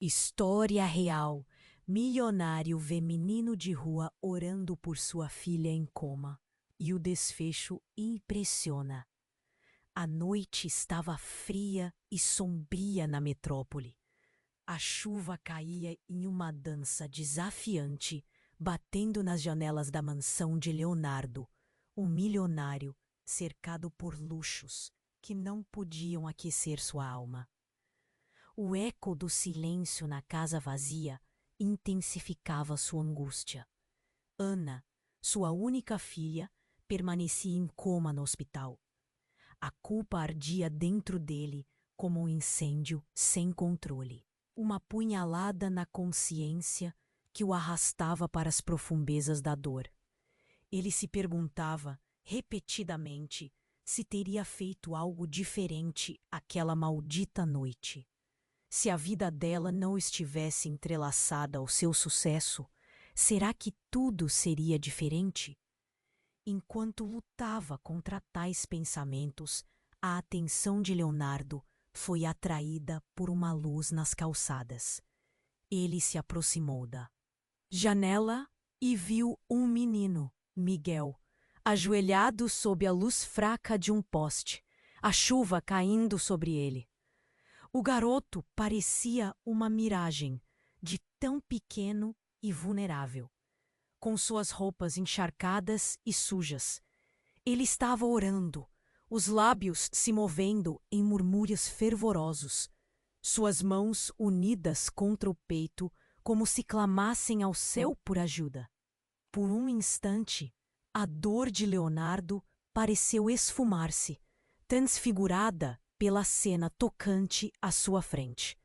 História real. Milionário vê menino de rua orando por sua filha em coma. E o desfecho impressiona. A noite estava fria e sombria na metrópole. A chuva caía em uma dança desafiante, batendo nas janelas da mansão de Leonardo, um milionário cercado por luxos que não podiam aquecer sua alma. O eco do silêncio na casa vazia intensificava sua angústia. Ana, sua única filha, permanecia em coma no hospital. A culpa ardia dentro dele como um incêndio sem controle. Uma punhalada na consciência que o arrastava para as profundezas da dor. Ele se perguntava, repetidamente, se teria feito algo diferente aquela maldita noite. Se a vida dela não estivesse entrelaçada ao seu sucesso, será que tudo seria diferente? Enquanto lutava contra tais pensamentos, a atenção de Leonardo foi atraída por uma luz nas calçadas. Ele se aproximou da janela e viu um menino, Miguel, ajoelhado sob a luz fraca de um poste, a chuva caindo sobre ele. O garoto parecia uma miragem, de tão pequeno e vulnerável. Com suas roupas encharcadas e sujas, ele estava orando, os lábios se movendo em murmúrios fervorosos, suas mãos unidas contra o peito como se clamassem ao céu por ajuda. Por um instante, a dor de Leonardo pareceu esfumar-se, transfigurada pela cena tocante à sua frente.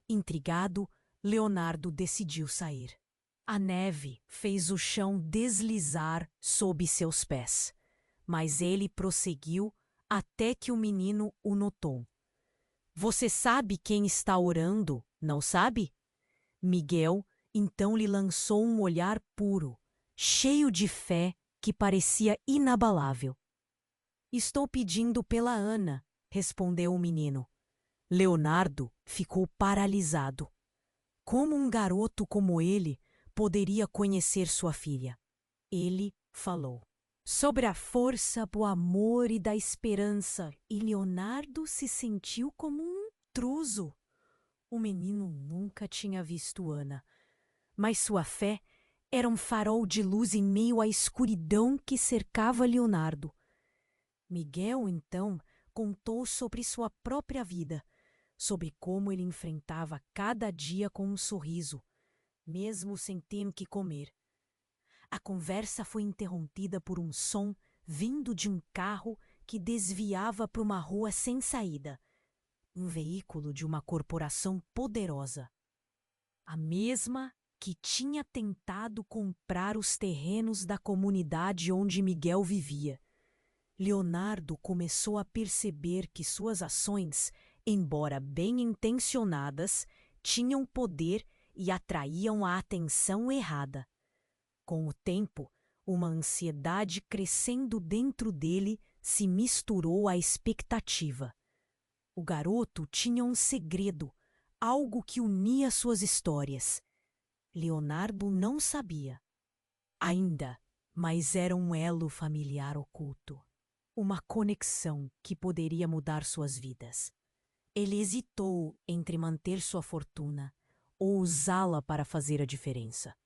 Intrigado, Leonardo decidiu sair. A neve fez o chão deslizar sob seus pés, mas ele prosseguiu até que o menino o notou. Você sabe quem está orando, não sabe? Miguel então lhe lançou um olhar puro, cheio de fé que parecia inabalável. Estou pedindo pela Ana, respondeu o menino. Leonardo ficou paralisado. Como um garoto como ele poderia conhecer sua filha? Ele falou sobre a força do amor e da esperança, e Leonardo se sentiu como um intruso. O menino nunca tinha visto Ana, mas sua fé era um farol de luz em meio à escuridão que cercava Leonardo. Miguel, então, contou sobre sua própria vida, sobre como ele enfrentava cada dia com um sorriso, mesmo sem ter o que comer. A conversa foi interrompida por um som vindo de um carro que desviava para uma rua sem saída, um veículo de uma corporação poderosa. A mesma que tinha tentado comprar os terrenos da comunidade onde Miguel vivia. Leonardo começou a perceber que suas ações, embora bem intencionadas, tinham poder e atraíam a atenção errada. Com o tempo, uma ansiedade crescendo dentro dele se misturou à expectativa. O garoto tinha um segredo, algo que unia suas histórias. Leonardo não sabia ainda, mas era um elo familiar oculto. Uma conexão que poderia mudar suas vidas. Ele hesitou entre manter sua fortuna ou usá-la para fazer a diferença.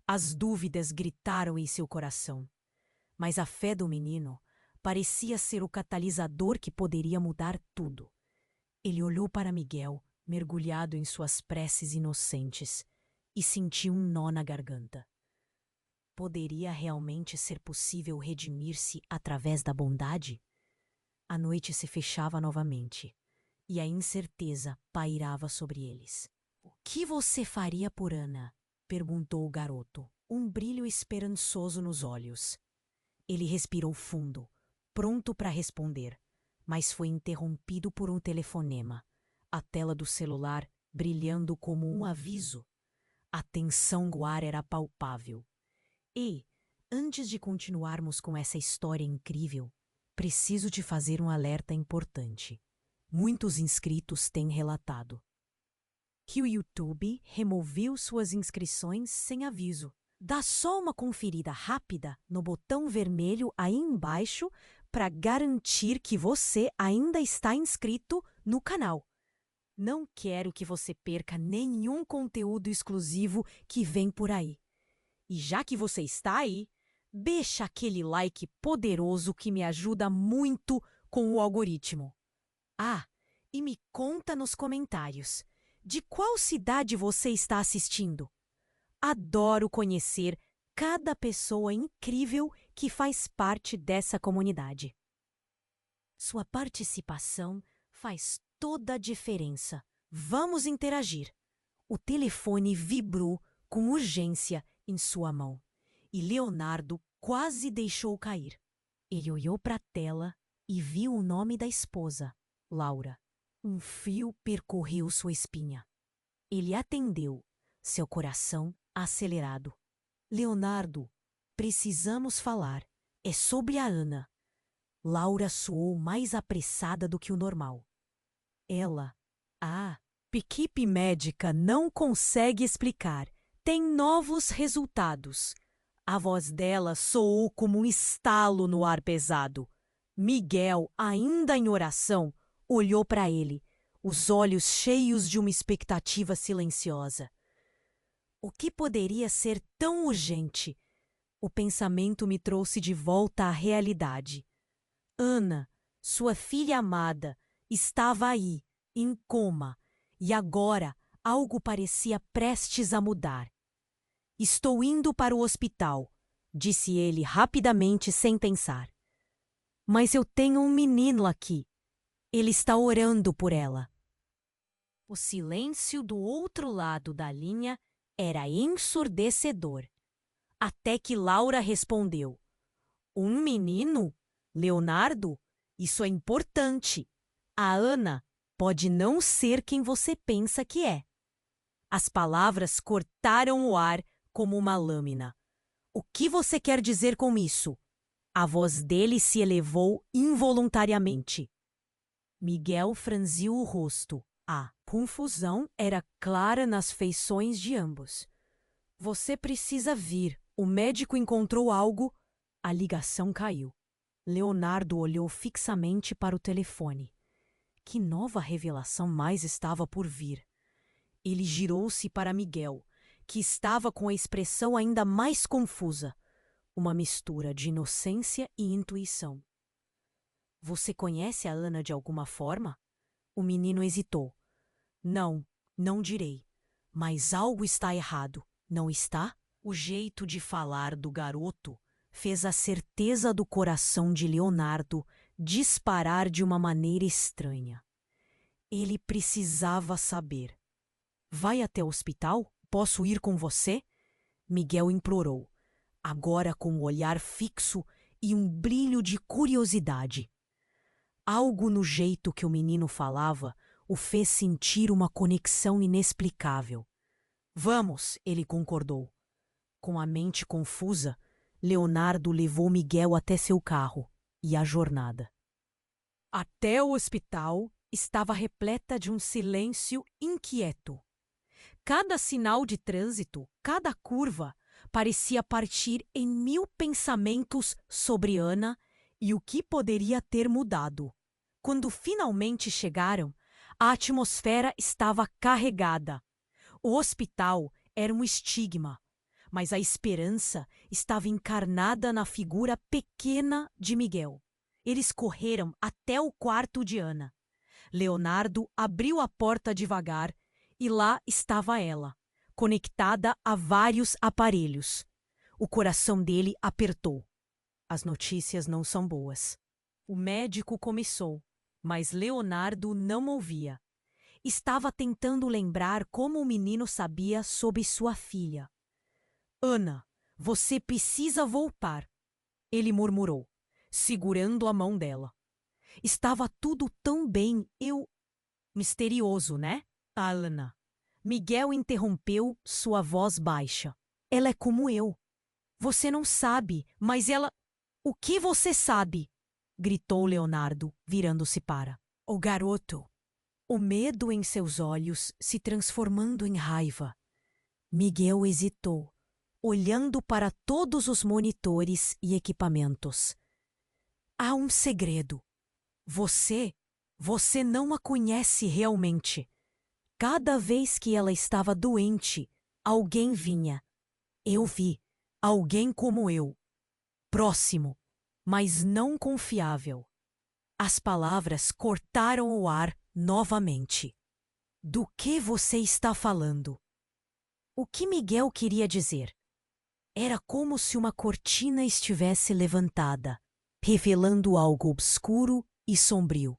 As dúvidas gritaram em seu coração, mas a fé do menino parecia ser o catalisador que poderia mudar tudo. Ele olhou para Miguel, mergulhado em suas preces inocentes, e sentiu um nó na garganta. Poderia realmente ser possível redimir-se através da bondade? A noite se fechava novamente, e a incerteza pairava sobre eles. O que você faria por Ana? Perguntou o garoto, um brilho esperançoso nos olhos. Ele respirou fundo, pronto para responder, mas foi interrompido por um telefonema, a tela do celular brilhando como um aviso. A tensão do ar era palpável. E, antes de continuarmos com essa história incrível, preciso te fazer um alerta importante. Muitos inscritos têm relatado que o YouTube removeu suas inscrições sem aviso. Dá só uma conferida rápida no botão vermelho aí embaixo para garantir que você ainda está inscrito no canal. Não quero que você perca nenhum conteúdo exclusivo que vem por aí. E já que você está aí, deixa aquele like poderoso que me ajuda muito com o algoritmo. Ah, e me conta nos comentários, de qual cidade você está assistindo? Adoro conhecer cada pessoa incrível que faz parte dessa comunidade. Sua participação faz toda a diferença. Vamos interagir. O telefone vibrou com urgência em sua mão e Leonardo quase deixou cair. Ele olhou para a tela e viu o nome da esposa, Laura. Um fio percorreu sua espinha. Ele atendeu, seu coração acelerado. Leonardo, precisamos falar. É sobre a Ana. Laura soou mais apressada do que o normal. Ela, a equipe médica não consegue explicar. Tem novos resultados. A voz dela soou como um estalo no ar pesado. Miguel, ainda em oração, olhou para ele, os olhos cheios de uma expectativa silenciosa. O que poderia ser tão urgente? O pensamento me trouxe de volta à realidade. Ana, sua filha amada, estava aí, em coma, e agora algo parecia prestes a mudar. Estou indo para o hospital, disse ele rapidamente sem pensar. Mas eu tenho um menino aqui. Ele está orando por ela. O silêncio do outro lado da linha era ensurdecedor. Até que Laura respondeu. Um menino? Leonardo? Isso é importante. A Ana pode não ser quem você pensa que é. As palavras cortaram o ar como uma lâmina. O que você quer dizer com isso? A voz dele se elevou involuntariamente. Miguel franziu o rosto. A confusão era clara nas feições de ambos. Você precisa vir. O médico encontrou algo. A ligação caiu. Leonardo olhou fixamente para o telefone. Que nova revelação mais estava por vir? Ele girou-se para Miguel, que estava com a expressão ainda mais confusa, uma mistura de inocência e intuição. Você conhece a Ana de alguma forma? O menino hesitou. Não, não direi. Mas algo está errado, não está? O jeito de falar do garoto fez a certeza do coração de Leonardo disparar de uma maneira estranha. Ele precisava saber. Vai até o hospital? Posso ir com você? Miguel implorou, agora com um olhar fixo e um brilho de curiosidade. Algo no jeito que o menino falava o fez sentir uma conexão inexplicável. Vamos, ele concordou. Com a mente confusa, Leonardo levou Miguel até seu carro e a jornada. Até o hospital estava repleta de um silêncio inquieto. Cada sinal de trânsito, cada curva, parecia partir em 1000 pensamentos sobre Ana e o que poderia ter mudado. Quando finalmente chegaram, a atmosfera estava carregada. O hospital era um estigma, mas a esperança estava encarnada na figura pequena de Miguel. Eles correram até o quarto de Ana. Leonardo abriu a porta devagar e lá estava ela, conectada a vários aparelhos. O coração dele apertou. As notícias não são boas. O médico começou, mas Leonardo não ouvia. Estava tentando lembrar como o menino sabia sobre sua filha. Ana, você precisa voltar, ele murmurou, segurando a mão dela. Estava tudo tão bem, Misterioso, né, Ana? Miguel interrompeu sua voz baixa. Ela é como eu. Você não sabe, mas ela... O que você sabe? Gritou Leonardo, virando-se para o garoto. o medo em seus olhos se transformando em raiva. Miguel hesitou, olhando para todos os monitores e equipamentos. Há um segredo. Você não a conhece realmente. Cada vez que ela estava doente, alguém vinha. Eu vi. Alguém como eu. Próximo, mas não confiável. As palavras cortaram o ar novamente. Do que você está falando? O que Miguel queria dizer? Era como se uma cortina estivesse levantada, revelando algo obscuro e sombrio.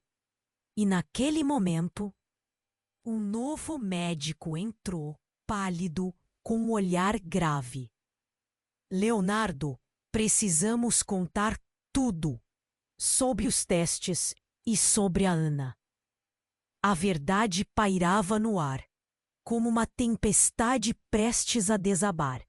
E naquele momento, um novo médico entrou, pálido, com um olhar grave. Leonardo, precisamos contar tudo sobre os testes e sobre a Ana. A verdade pairava no ar, como uma tempestade prestes a desabar.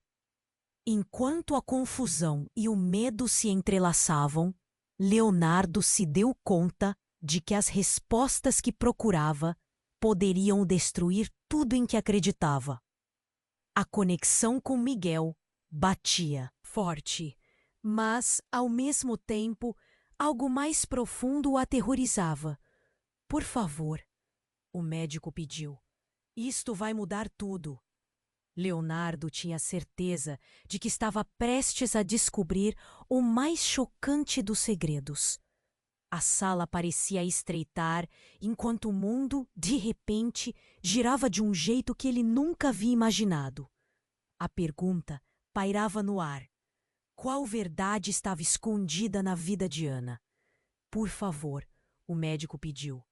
Enquanto a confusão e o medo se entrelaçavam, Leonardo se deu conta de que as respostas que procurava poderiam destruir tudo em que acreditava. A conexão com Miguel batia forte, mas, ao mesmo tempo, algo mais profundo o aterrorizava. Por favor, o médico pediu. Isto vai mudar tudo. Leonardo tinha certeza de que estava prestes a descobrir o mais chocante dos segredos. A sala parecia estreitar, enquanto o mundo, de repente, girava de um jeito que ele nunca havia imaginado. A pergunta pairava no ar. Qual verdade estava escondida na vida de Ana? Por favor, o médico pediu.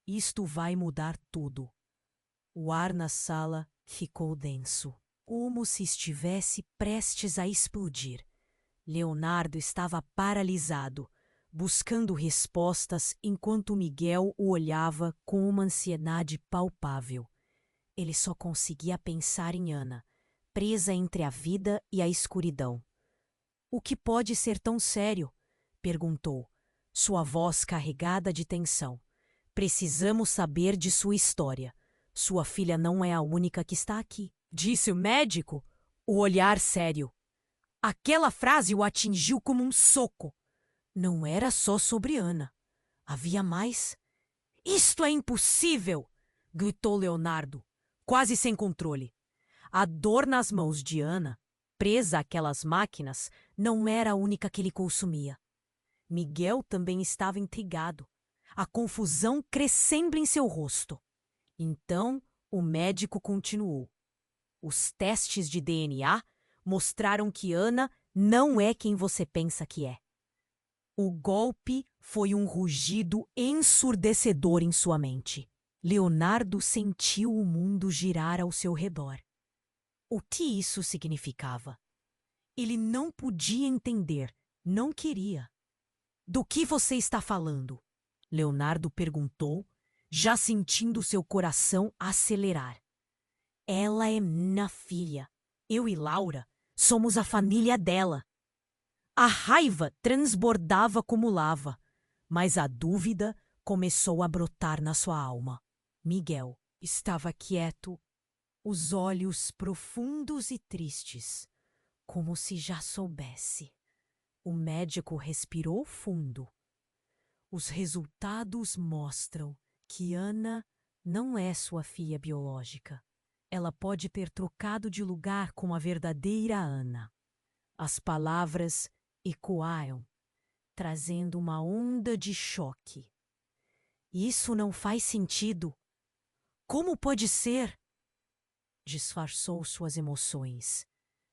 Isto vai mudar tudo. O ar na sala ficou denso, como se estivesse prestes a explodir. Leonardo estava paralisado, buscando respostas enquanto Miguel o olhava com uma ansiedade palpável. Ele só conseguia pensar em Ana, presa entre a vida e a escuridão. O que pode ser tão sério? Perguntou, sua voz carregada de tensão. Precisamos saber de sua história. Sua filha não é a única que está aqui, disse o médico, o olhar sério. Aquela frase o atingiu como um soco. Não era só sobre Ana. Havia mais. Isto é impossível! Gritou Leonardo, quase sem controle. A dor nas mãos de Ana, presa àquelas máquinas, não era a única que ele consumia. Miguel também estava intrigado, a confusão crescendo em seu rosto. Então, o médico continuou. Os testes de DNA mostraram que Ana não é quem você pensa que é. O golpe foi um rugido ensurdecedor em sua mente. Leonardo sentiu o mundo girar ao seu redor. O que isso significava? Ele não podia entender, não queria. Do que você está falando? Leonardo perguntou, já sentindo seu coração acelerar. Ela é minha filha. Eu e Laura somos a família dela. A raiva transbordava como lava, mas a dúvida começou a brotar na sua alma. Miguel estava quieto, os olhos profundos e tristes, como se já soubesse. O médico respirou fundo. Os resultados mostram que Ana não é sua filha biológica. Ela pode ter trocado de lugar com a verdadeira Ana. As palavras ecoaram, trazendo uma onda de choque. Isso não faz sentido. Como pode ser? Disfarçou suas emoções,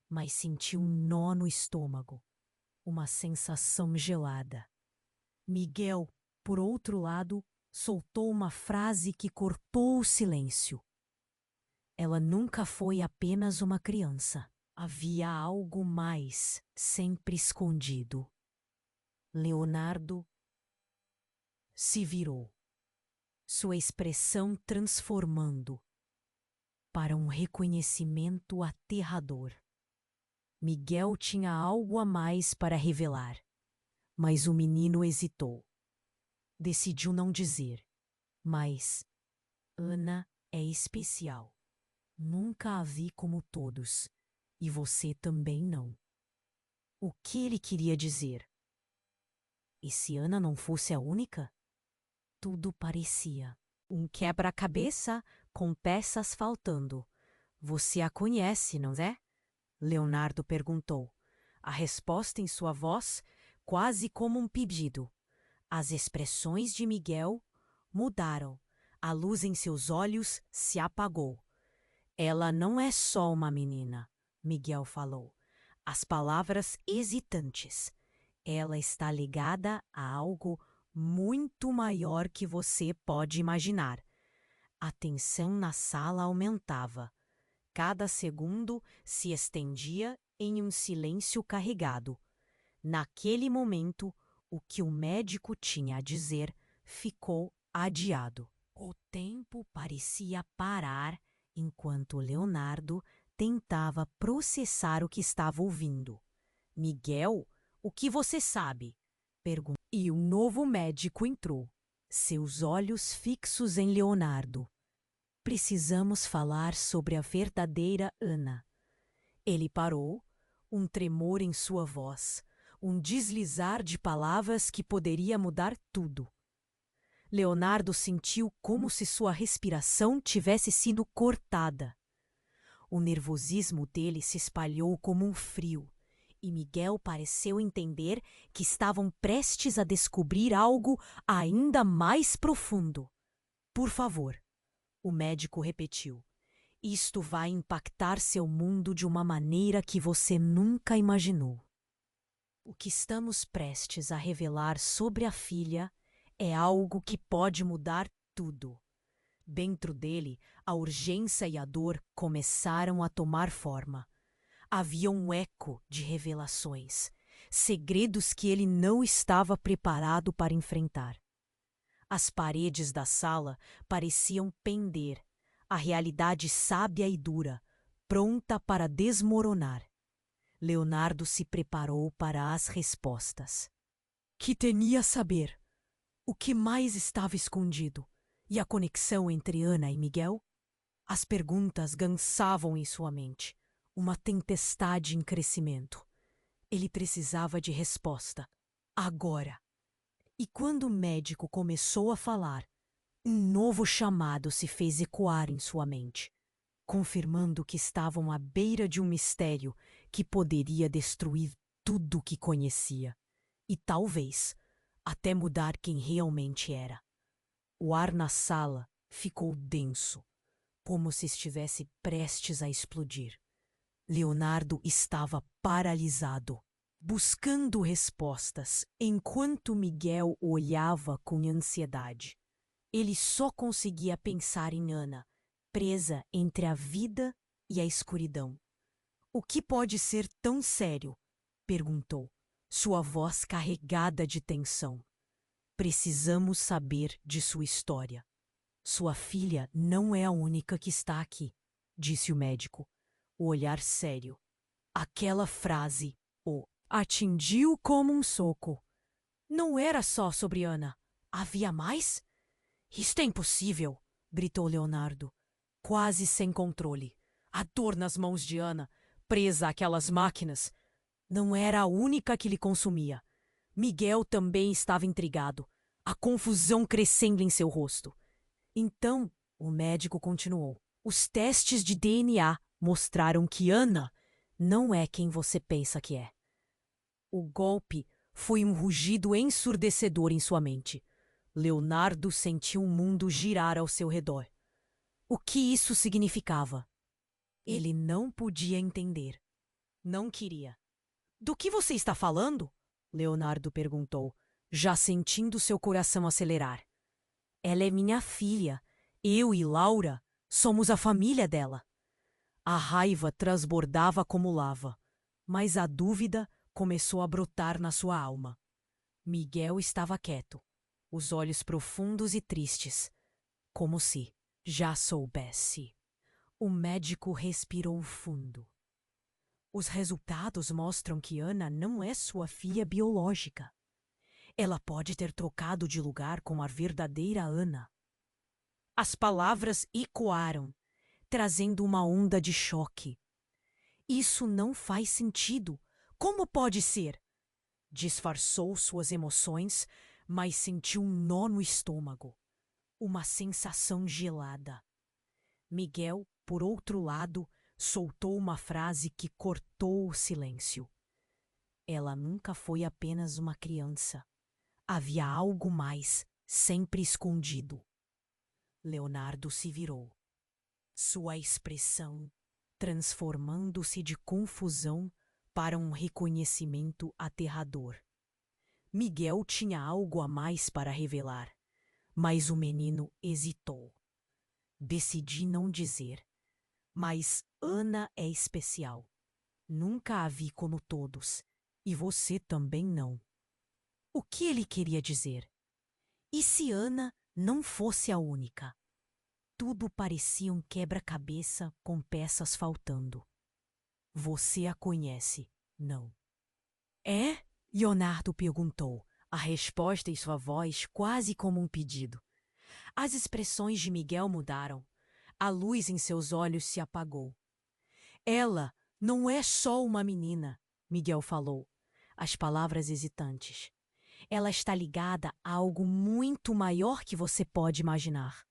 mas sentiu um nó no estômago, uma sensação gelada. Miguel, por outro lado, soltou uma frase que cortou o silêncio. Ela nunca foi apenas uma criança. Havia algo mais, sempre escondido. Leonardo se virou, sua expressão transformando para um reconhecimento aterrador. Miguel tinha algo a mais para revelar, mas o menino hesitou. Decidiu não dizer, mas Ana é especial. Nunca a vi como todos. E você também não. O que ele queria dizer? E se Ana não fosse a única? Tudo parecia um quebra-cabeça com peças faltando. Você a conhece, não é? Leonardo perguntou. A resposta em sua voz, quase como um pedido. As expressões de Miguel mudaram. A luz em seus olhos se apagou. Ela não é só uma menina, Miguel falou. As palavras hesitantes. Ela está ligada a algo muito maior que você pode imaginar. A tensão na sala aumentava. Cada segundo se estendia em um silêncio carregado. Naquele momento, o que o médico tinha a dizer ficou adiado. O tempo parecia parar enquanto Leonardo tentava processar o que estava ouvindo. Miguel, o que você sabe? Perguntou. E um novo médico entrou, seus olhos fixos em Leonardo. Precisamos falar sobre a verdadeira Ana. Ele parou, um tremor em sua voz, um deslizar de palavras que poderia mudar tudo. Leonardo sentiu como se sua respiração tivesse sido cortada. O nervosismo dele se espalhou como um frio, e Miguel pareceu entender que estavam prestes a descobrir algo ainda mais profundo. Por favor, o médico repetiu. Isto vai impactar seu mundo de uma maneira que você nunca imaginou. O que estamos prestes a revelar sobre a filha é algo que pode mudar tudo. Dentro dele, a urgência e a dor começaram a tomar forma. Havia um eco de revelações, segredos que ele não estava preparado para enfrentar. As paredes da sala pareciam pender, a realidade sábia e dura, pronta para desmoronar. Leonardo se preparou para as respostas. Que temia saber? O que mais estava escondido? E a conexão entre Ana e Miguel? As perguntas gansavam em sua mente, uma tempestade em crescimento. Ele precisava de resposta, agora. E quando o médico começou a falar, um novo chamado se fez ecoar em sua mente, confirmando que estavam à beira de um mistério que poderia destruir tudo o que conhecia e talvez até mudar quem realmente era. O ar na sala ficou denso, como se estivesse prestes a explodir. Leonardo estava paralisado, buscando respostas, enquanto Miguel olhava com ansiedade. Ele só conseguia pensar em Ana, presa entre a vida e a escuridão. O que pode ser tão sério? Perguntou, sua voz carregada de tensão. Precisamos saber de sua história. Sua filha não é a única que está aqui, disse o médico, o olhar sério. Aquela frase o atingiu como um soco. Não era só sobre Ana. Havia mais? Isto é impossível, gritou Leonardo, quase sem controle. A dor nas mãos de Ana, presa àquelas máquinas, não era a única que lhe consumia. Miguel também estava intrigado, a confusão crescendo em seu rosto. Então, o médico continuou. Os testes de DNA mostraram que Ana não é quem você pensa que é. O golpe foi um rugido ensurdecedor em sua mente. Leonardo sentiu o mundo girar ao seu redor. O que isso significava? Ele não podia entender. Não queria. Do que você está falando? Leonardo perguntou, já sentindo seu coração acelerar. Ela é minha filha. Eu e Laura somos a família dela. A raiva transbordava como lava, mas a dúvida começou a brotar na sua alma. Miguel estava quieto, os olhos profundos e tristes, como se já soubesse. O médico respirou fundo. Os resultados mostram que Ana não é sua filha biológica. Ela pode ter trocado de lugar com a verdadeira Ana. As palavras ecoaram, trazendo uma onda de choque. Isso não faz sentido. Como pode ser? Disfarçou suas emoções, mas sentiu um nó no estômago. Uma sensação gelada. Miguel, por outro lado, soltou uma frase que cortou o silêncio. Ela nunca foi apenas uma criança. Havia algo mais, sempre escondido. Leonardo se virou. Sua expressão transformando-se de confusão para um reconhecimento aterrador. Miguel tinha algo a mais para revelar, mas o menino hesitou. Decidi não dizer. Mas Ana é especial. Nunca a vi como todos, e você também não. O que ele queria dizer? E se Ana não fosse a única? Tudo parecia um quebra-cabeça com peças faltando. Você a conhece, não? É? Leonardo perguntou, a resposta em sua voz quase como um pedido. As expressões de Miguel mudaram. A luz em seus olhos se apagou. Ela não é só uma menina, Miguel falou, as palavras hesitantes. Ela está ligada a algo muito maior que você pode imaginar.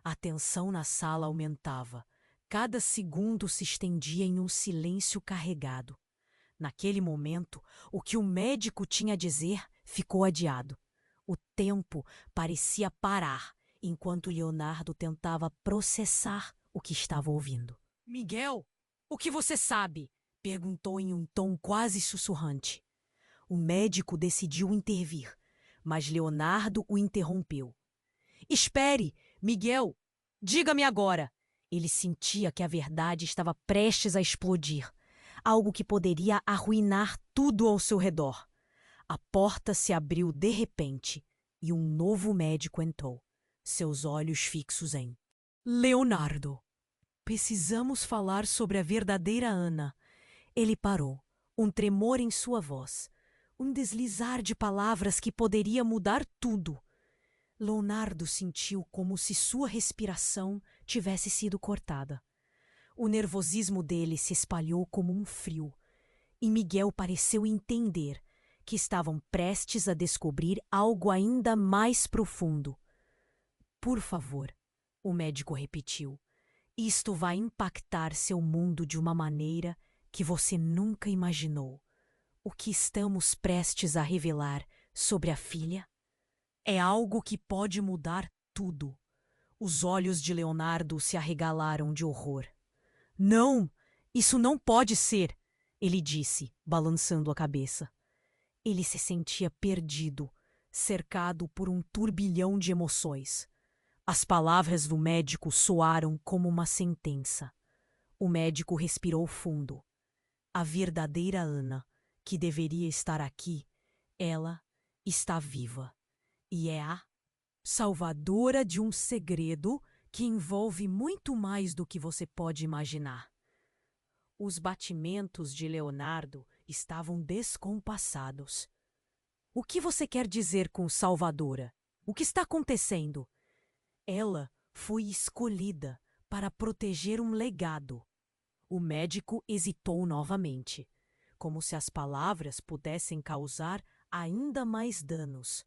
A tensão na sala aumentava. Cada segundo se estendia em um silêncio carregado. Naquele momento, o que o médico tinha a dizer ficou adiado. O tempo parecia parar, enquanto Leonardo tentava processar o que estava ouvindo. Miguel, o que você sabe? Perguntou em um tom quase sussurrante. O médico decidiu intervir, mas Leonardo o interrompeu. Espere, Miguel, diga-me agora. Ele sentia que a verdade estava prestes a explodir, algo que poderia arruinar tudo ao seu redor. A porta se abriu de repente e um novo médico entrou, seus olhos fixos em Leonardo. Precisamos falar sobre a verdadeira Ana. Ele parou, um tremor em sua voz, um deslizar de palavras que poderia mudar tudo. Leonardo sentiu como se sua respiração tivesse sido cortada. O nervosismo dele se espalhou como um frio, e Miguel pareceu entender que estavam prestes a descobrir algo ainda mais profundo. Por favor, o médico repetiu, isto vai impactar seu mundo de uma maneira que você nunca imaginou. O que estamos prestes a revelar sobre a filha é algo que pode mudar tudo. Os olhos de Leonardo se arregalaram de horror. Não, isso não pode ser, ele disse, balançando a cabeça. Ele se sentia perdido, cercado por um turbilhão de emoções. As palavras do médico soaram como uma sentença. O médico respirou fundo. A verdadeira Ana, que deveria estar aqui, ela está viva. E é a salvadora de um segredo que envolve muito mais do que você pode imaginar. Os batimentos de Leonardo estavam descompassados. O que você quer dizer com salvadora? O que está acontecendo? Ela foi escolhida para proteger um legado. O médico hesitou novamente, como se as palavras pudessem causar ainda mais danos.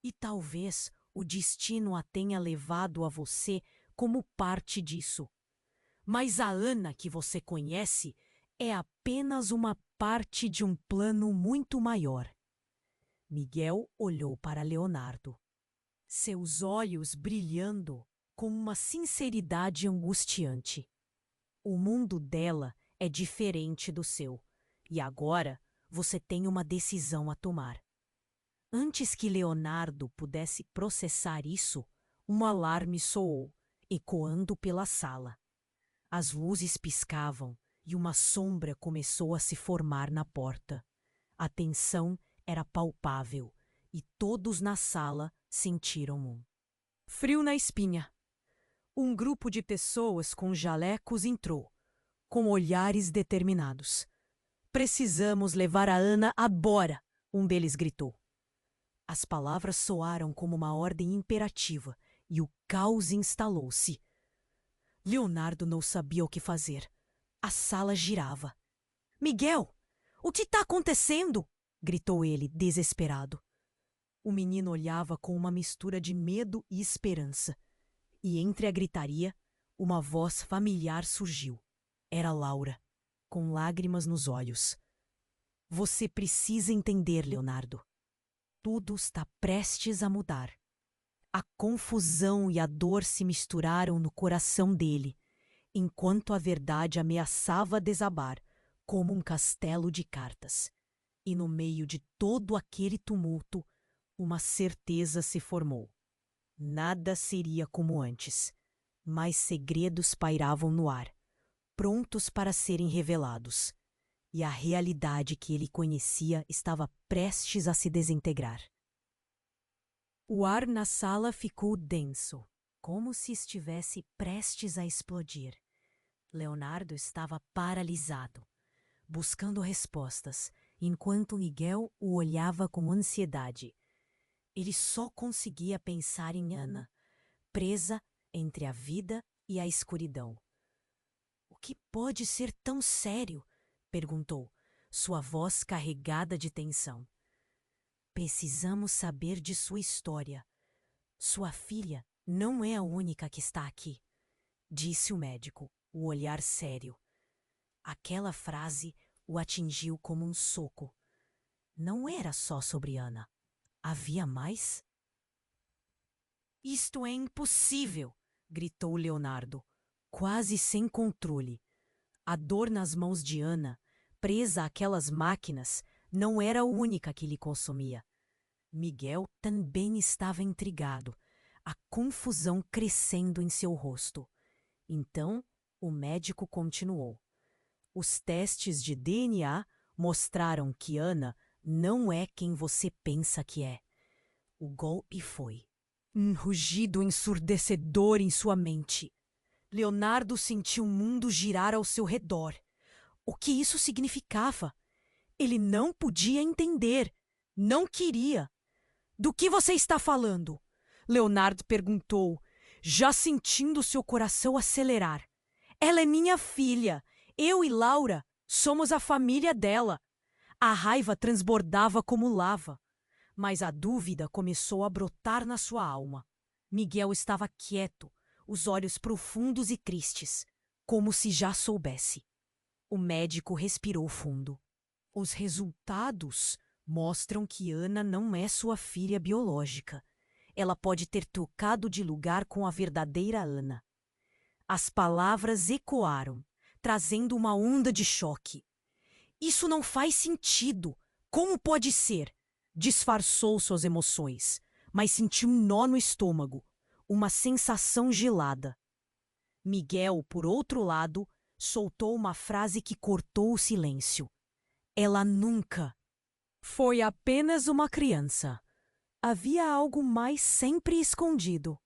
E talvez o destino a tenha levado a você como parte disso. Mas a Ana que você conhece é apenas uma parte de um plano muito maior. Miguel olhou para Leonardo, seus olhos brilhando com uma sinceridade angustiante. O mundo dela é diferente do seu, e agora você tem uma decisão a tomar. Antes que Leonardo pudesse processar isso, um alarme soou, ecoando pela sala. As luzes piscavam e uma sombra começou a se formar na porta. A tensão era palpável e todos na sala sentiram um frio na espinha. Um grupo de pessoas com jalecos entrou, com olhares determinados. Precisamos levar a Ana agora, um deles gritou. As palavras soaram como uma ordem imperativa e o caos instalou-se. Leonardo não sabia o que fazer. A sala girava. Miguel, o que está acontecendo? Gritou ele, desesperado. O menino olhava com uma mistura de medo e esperança. E entre a gritaria, uma voz familiar surgiu. Era Laura, com lágrimas nos olhos. Você precisa entender, Leonardo. Tudo está prestes a mudar. A confusão e a dor se misturaram no coração dele, enquanto a verdade ameaçava desabar, como um castelo de cartas. E no meio de todo aquele tumulto, uma certeza se formou. Nada seria como antes, mas segredos pairavam no ar, prontos para serem revelados. E a realidade que ele conhecia estava prestes a se desintegrar. O ar na sala ficou denso, como se estivesse prestes a explodir. Leonardo estava paralisado, buscando respostas, enquanto Miguel o olhava com ansiedade. Ele só conseguia pensar em Ana, presa entre a vida e a escuridão. O que pode ser tão sério? Perguntou, sua voz carregada de tensão. Precisamos saber de sua história. Sua filha não é a única que está aqui, disse o médico, o olhar sério. Aquela frase o atingiu como um soco. Não era só sobre Ana. Havia mais? Isto é impossível! Gritou Leonardo, quase sem controle. A dor nas mãos de Ana, presa àquelas máquinas, não era a única que lhe consumia. Miguel também estava intrigado, a confusão crescendo em seu rosto. Então, o médico continuou. Os testes de DNA mostraram que Ana não é quem você pensa que é. O golpe foi um rugido ensurdecedor em sua mente. Leonardo sentiu o mundo girar ao seu redor. O que isso significava? Ele não podia entender. Não queria. Do que você está falando? Leonardo perguntou, já sentindo seu coração acelerar. Ela é minha filha. Eu e Laura somos a família dela. A raiva transbordava como lava, mas a dúvida começou a brotar na sua alma. Miguel estava quieto, os olhos profundos e tristes, como se já soubesse. O médico respirou fundo. Os resultados mostram que Ana não é sua filha biológica. Ela pode ter trocado de lugar com a verdadeira Ana. As palavras ecoaram, trazendo uma onda de choque. Isso não faz sentido. Como pode ser? Disfarçou suas emoções, mas sentiu um nó no estômago, uma sensação gelada. Miguel, por outro lado, soltou uma frase que cortou o silêncio. Ela nunca foi apenas uma criança. Havia algo mais sempre escondido.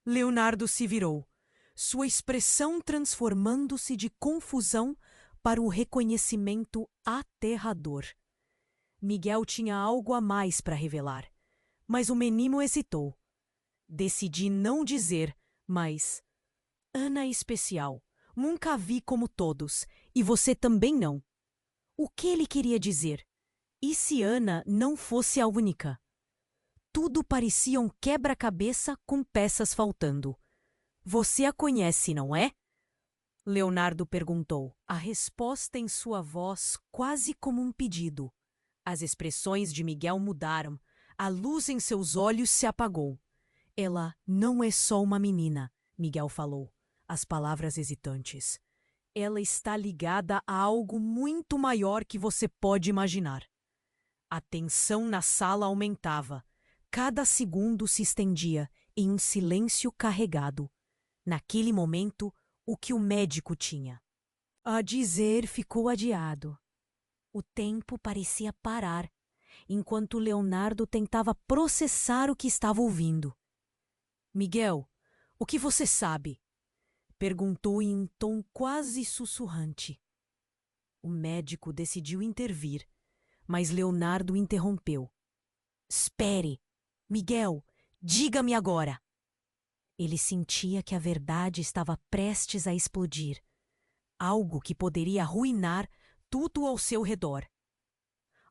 Leonardo se virou, sua expressão transformando-se de confusão para o reconhecimento aterrador. Miguel tinha algo a mais para revelar, mas o menino hesitou. Decidi não dizer, mas... Ana é especial. Nunca a vi como todos, e você também não. O que ele queria dizer? E se Ana não fosse a única? Tudo parecia um quebra-cabeça com peças faltando. Você a conhece, não é? Leonardo perguntou, a resposta em sua voz quase como um pedido. As expressões de Miguel mudaram, a luz em seus olhos se apagou. Ela não é só uma menina, Miguel falou, as palavras hesitantes. Ela está ligada a algo muito maior que você pode imaginar. A tensão na sala aumentava. Cada segundo se estendia em um silêncio carregado. Naquele momento, o que o médico tinha a dizer ficou adiado. O tempo parecia parar, enquanto Leonardo tentava processar o que estava ouvindo. Miguel, o que você sabe? Perguntou em um tom quase sussurrante. O médico decidiu intervir, mas Leonardo interrompeu. Espere! Miguel, diga-me agora! Ele sentia que a verdade estava prestes a explodir, algo que poderia arruinar tudo ao seu redor.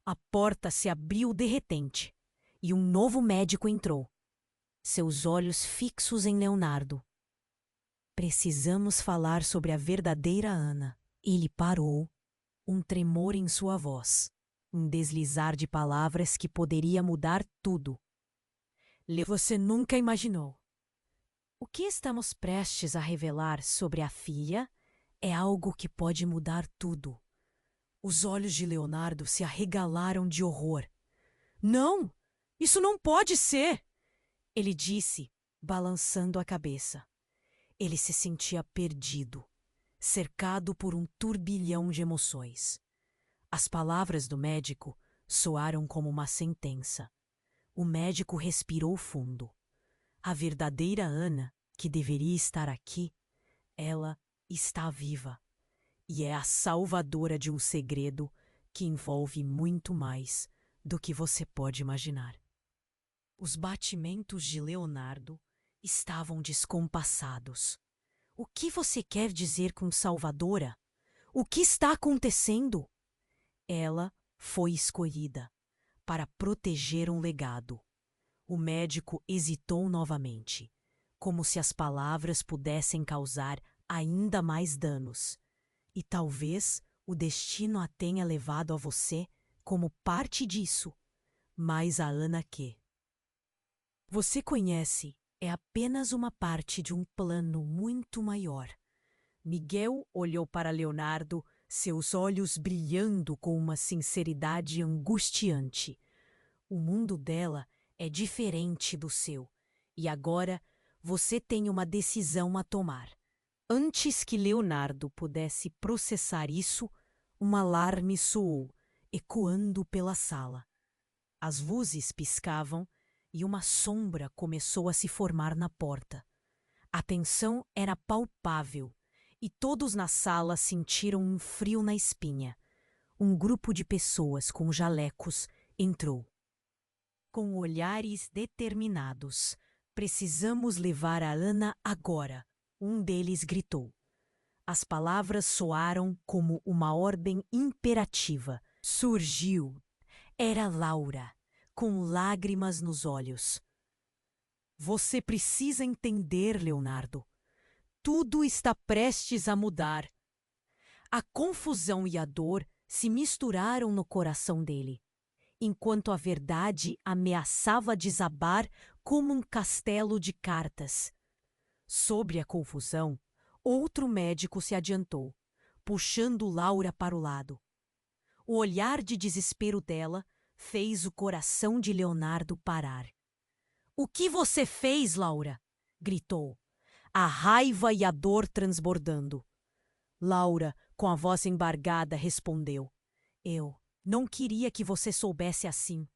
A porta se abriu de repente e um novo médico entrou, seus olhos fixos em Leonardo. Precisamos falar sobre a verdadeira Ana. Ele parou, um tremor em sua voz, um deslizar de palavras que poderia mudar tudo. Você nunca imaginou. O que estamos prestes a revelar sobre a filha é algo que pode mudar tudo. Os olhos de Leonardo se arregalaram de horror. Não! Isso não pode ser! Ele disse, balançando a cabeça. Ele se sentia perdido, cercado por um turbilhão de emoções. As palavras do médico soaram como uma sentença. O médico respirou fundo. A verdadeira Ana, que deveria estar aqui, ela está viva. E é a salvadora de um segredo que envolve muito mais do que você pode imaginar. Os batimentos de Leonardo estavam descompassados. O que você quer dizer com salvadora? O que está acontecendo? Ela foi escolhida para proteger um legado. O médico hesitou novamente, como se as palavras pudessem causar ainda mais danos. E talvez o destino a tenha levado a você como parte disso. Mas a Ana que você conhece é apenas uma parte de um plano muito maior. Miguel olhou para Leonardo, seus olhos brilhando com uma sinceridade angustiante. O mundo dela é diferente do seu, e agora você tem uma decisão a tomar. Antes que Leonardo pudesse processar isso, um alarme soou, ecoando pela sala. As luzes piscavam e uma sombra começou a se formar na porta. A tensão era palpável e todos na sala sentiram um frio na espinha. Um grupo de pessoas com jalecos entrou. Com olhares determinados, precisamos levar a Ana agora, um deles gritou. As palavras soaram como uma ordem imperativa. Surgiu. Era Laura, com lágrimas nos olhos. Você precisa entender, Leonardo. Tudo está prestes a mudar. A confusão e a dor se misturaram no coração dele, enquanto a verdade ameaçava desabar como um castelo de cartas. Sobre a confusão, outro médico se adiantou, puxando Laura para o lado. O olhar de desespero dela fez o coração de Leonardo parar. O que você fez, Laura? Gritou, a raiva e a dor transbordando. Laura, com a voz embargada, respondeu. Eu não queria que você soubesse assim.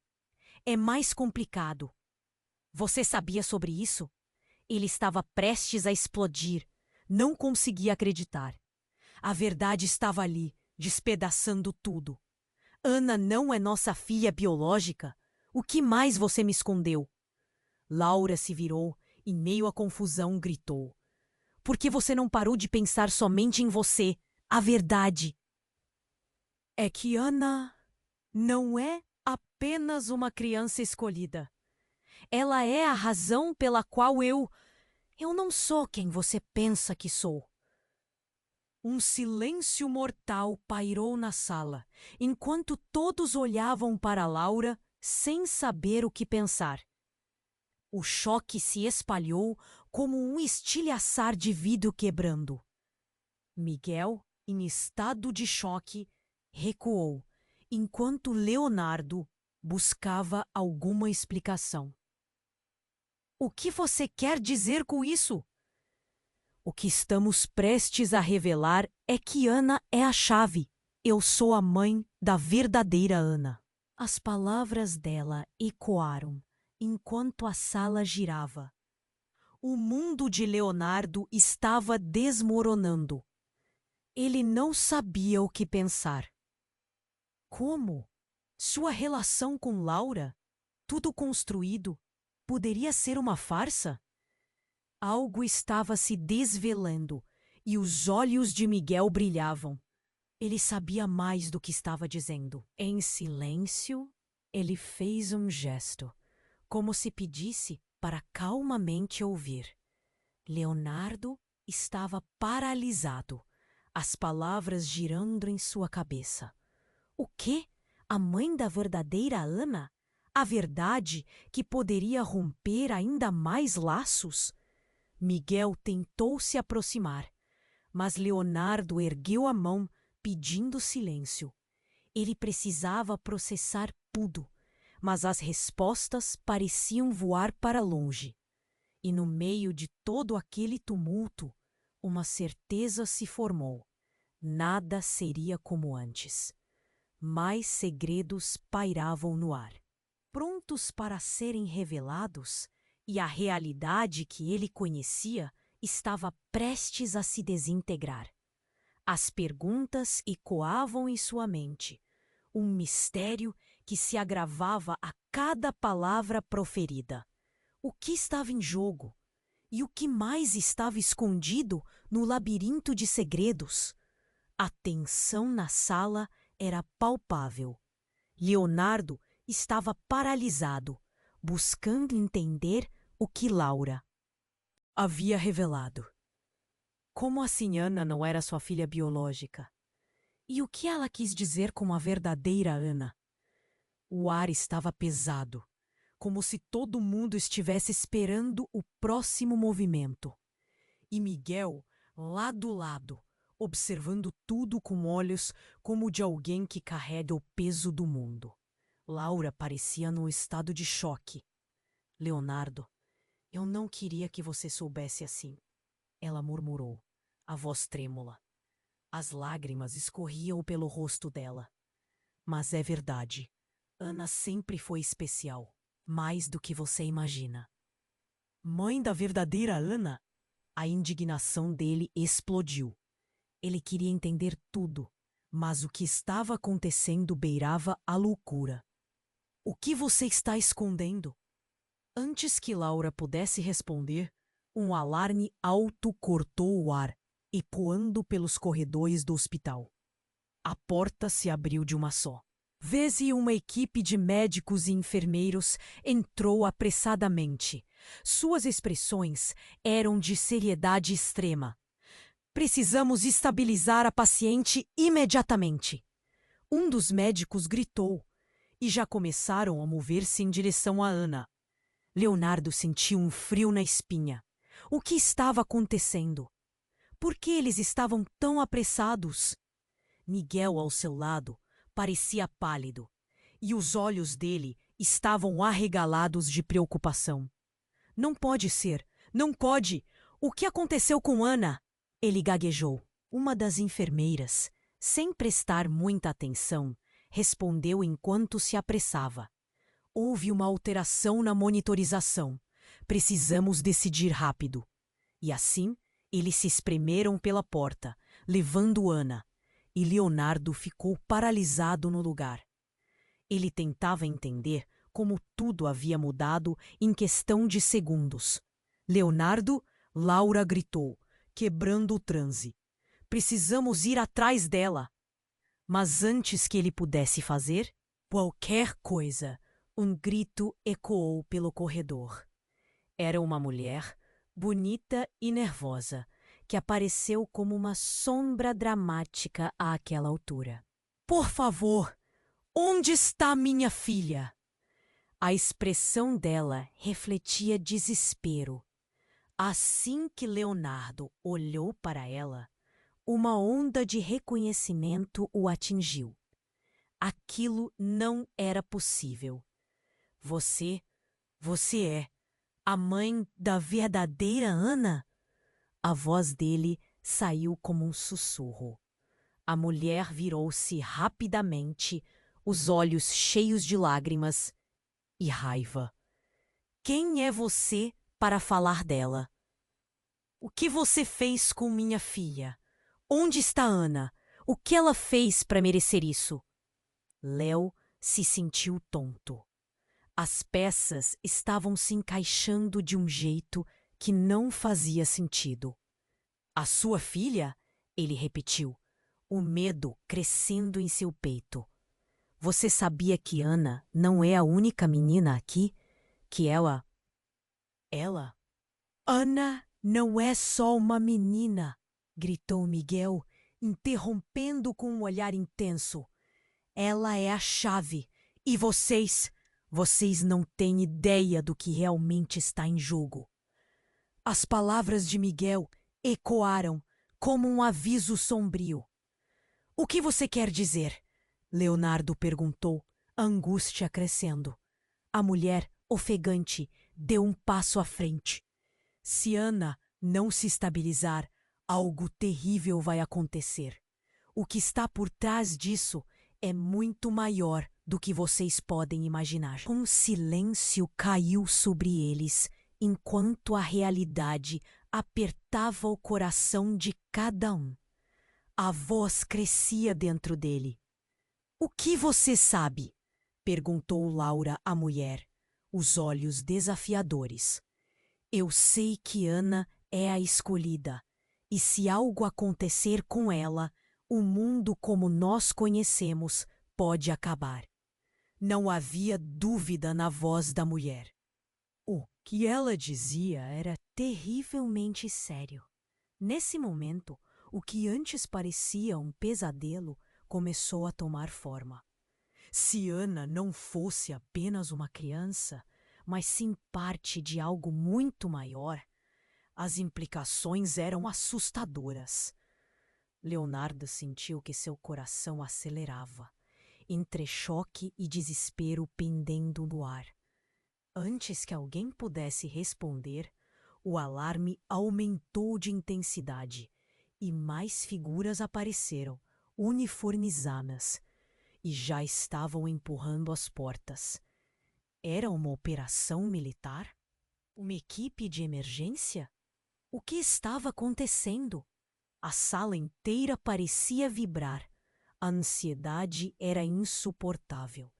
É mais complicado. Você sabia sobre isso? Ele estava prestes a explodir. Não conseguia acreditar. A verdade estava ali, despedaçando tudo. Ana não é nossa filha biológica. O que mais você me escondeu? Laura se virou e, meio à confusão, gritou. Por que você não parou de pensar somente em você? A verdade é que Ana não é apenas uma criança escolhida. Ela é a razão pela qual eu não sou quem você pensa que sou. Um silêncio mortal pairou na sala, enquanto todos olhavam para Laura sem saber o que pensar. O choque se espalhou como um estilhaçar de vidro quebrando. Miguel, em estado de choque, recuou, enquanto Leonardo buscava alguma explicação. O que você quer dizer com isso? O que estamos prestes a revelar é que Ana é a chave. Eu sou a mãe da verdadeira Ana. As palavras dela ecoaram enquanto a sala girava. O mundo de Leonardo estava desmoronando. Ele não sabia o que pensar. Como? Sua relação com Laura, tudo construído, poderia ser uma farsa? Algo estava se desvelando e os olhos de Miguel brilhavam. Ele sabia mais do que estava dizendo. Em silêncio, ele fez um gesto, como se pedisse para calmamente ouvir. Leonardo estava paralisado, as palavras girando em sua cabeça. O quê? A mãe da verdadeira Ana? A verdade que poderia romper ainda mais laços? Miguel tentou se aproximar, mas Leonardo ergueu a mão, pedindo silêncio. Ele precisava processar tudo, mas as respostas pareciam voar para longe. E no meio de todo aquele tumulto, uma certeza se formou. Nada seria como antes. Mais segredos pairavam no ar, prontos para serem revelados, e a realidade que ele conhecia estava prestes a se desintegrar. As perguntas ecoavam em sua mente, um mistério que se agravava a cada palavra proferida. O que estava em jogo? E o que mais estava escondido no labirinto de segredos? A tensão na sala era palpável. Leonardo estava paralisado, buscando entender o que Laura havia revelado. Como assim Ana não era sua filha biológica? E o que ela quis dizer com a verdadeira Ana? O ar estava pesado, como se todo mundo estivesse esperando o próximo movimento. E Miguel, lá do lado, observando tudo com olhos como de alguém que carrega o peso do mundo. Laura parecia num estado de choque. Leonardo, eu não queria que você soubesse assim. Ela murmurou, a voz trêmula. As lágrimas escorriam pelo rosto dela. Mas é verdade. Ana sempre foi especial, mais do que você imagina. Mãe da verdadeira Ana? A indignação dele explodiu. Ele queria entender tudo, mas o que estava acontecendo beirava a loucura. O que você está escondendo? Antes que Laura pudesse responder, um alarme alto cortou o ar, ecoando pelos corredores do hospital. A porta se abriu de uma só. Vez e uma equipe de médicos e enfermeiros entrou apressadamente. Suas expressões eram de seriedade extrema. Precisamos estabilizar a paciente imediatamente. Um dos médicos gritou e já começaram a mover-se em direção a Ana. Leonardo sentiu um frio na espinha. O que estava acontecendo? Por que eles estavam tão apressados? Miguel, ao seu lado, parecia pálido, e os olhos dele estavam arregalados de preocupação. Não pode ser, não pode! O que aconteceu com Ana? Ele gaguejou. Uma das enfermeiras, sem prestar muita atenção, respondeu enquanto se apressava. Houve uma alteração na monitorização. Precisamos decidir rápido. E assim, eles se espremeram pela porta, levando Ana, e Leonardo ficou paralisado no lugar. Ele tentava entender como tudo havia mudado em questão de segundos. Leonardo, Laura gritou, quebrando o transe. Precisamos ir atrás dela. Mas antes que ele pudesse fazer qualquer coisa, um grito ecoou pelo corredor. Era uma mulher, bonita e nervosa, que apareceu como uma sombra dramática àquela altura. Por favor, onde está minha filha? A expressão dela refletia desespero. Assim que Leonardo olhou para ela, uma onda de reconhecimento o atingiu. Aquilo não era possível. Você é a mãe da verdadeira Ana? A voz dele saiu como um sussurro. A mulher virou-se rapidamente, os olhos cheios de lágrimas e raiva. Quem é você para falar dela? O que você fez com minha filha? Onde está Ana? O que ela fez para merecer isso? Léo se sentiu tonto. As peças estavam se encaixando de um jeito que não fazia sentido. A sua filha? Ele repetiu, o medo crescendo em seu peito. Você sabia que Ana não é a única menina aqui? Que ela... Ela? Ana não é só uma menina, gritou Miguel, interrompendo com um olhar intenso. Ela é a chave. E vocês não têm ideia do que realmente está em jogo. As palavras de Miguel ecoaram como um aviso sombrio. O que você quer dizer? Leonardo perguntou, a angústia crescendo. A mulher, ofegante, deu um passo à frente. Se Ana não se estabilizar, algo terrível vai acontecer. O que está por trás disso é muito maior do que vocês podem imaginar. Um silêncio caiu sobre eles, enquanto a realidade apertava o coração de cada um. A voz crescia dentro dele. O que você sabe? Perguntou Laura à mulher, os olhos desafiadores. Eu sei que Ana é a escolhida, e se algo acontecer com ela, o mundo como nós conhecemos pode acabar. Não havia dúvida na voz da mulher. O que ela dizia era terrivelmente sério. Nesse momento, o que antes parecia um pesadelo começou a tomar forma. Se Ana não fosse apenas uma criança, mas sim parte de algo muito maior, as implicações eram assustadoras. Leonardo sentiu que seu coração acelerava, entre choque e desespero pendendo no ar. Antes que alguém pudesse responder, o alarme aumentou de intensidade e mais figuras apareceram, uniformizadas, e já estavam empurrando as portas. Era uma operação militar? Uma equipe de emergência? O que estava acontecendo? A sala inteira parecia vibrar. A ansiedade era insuportável.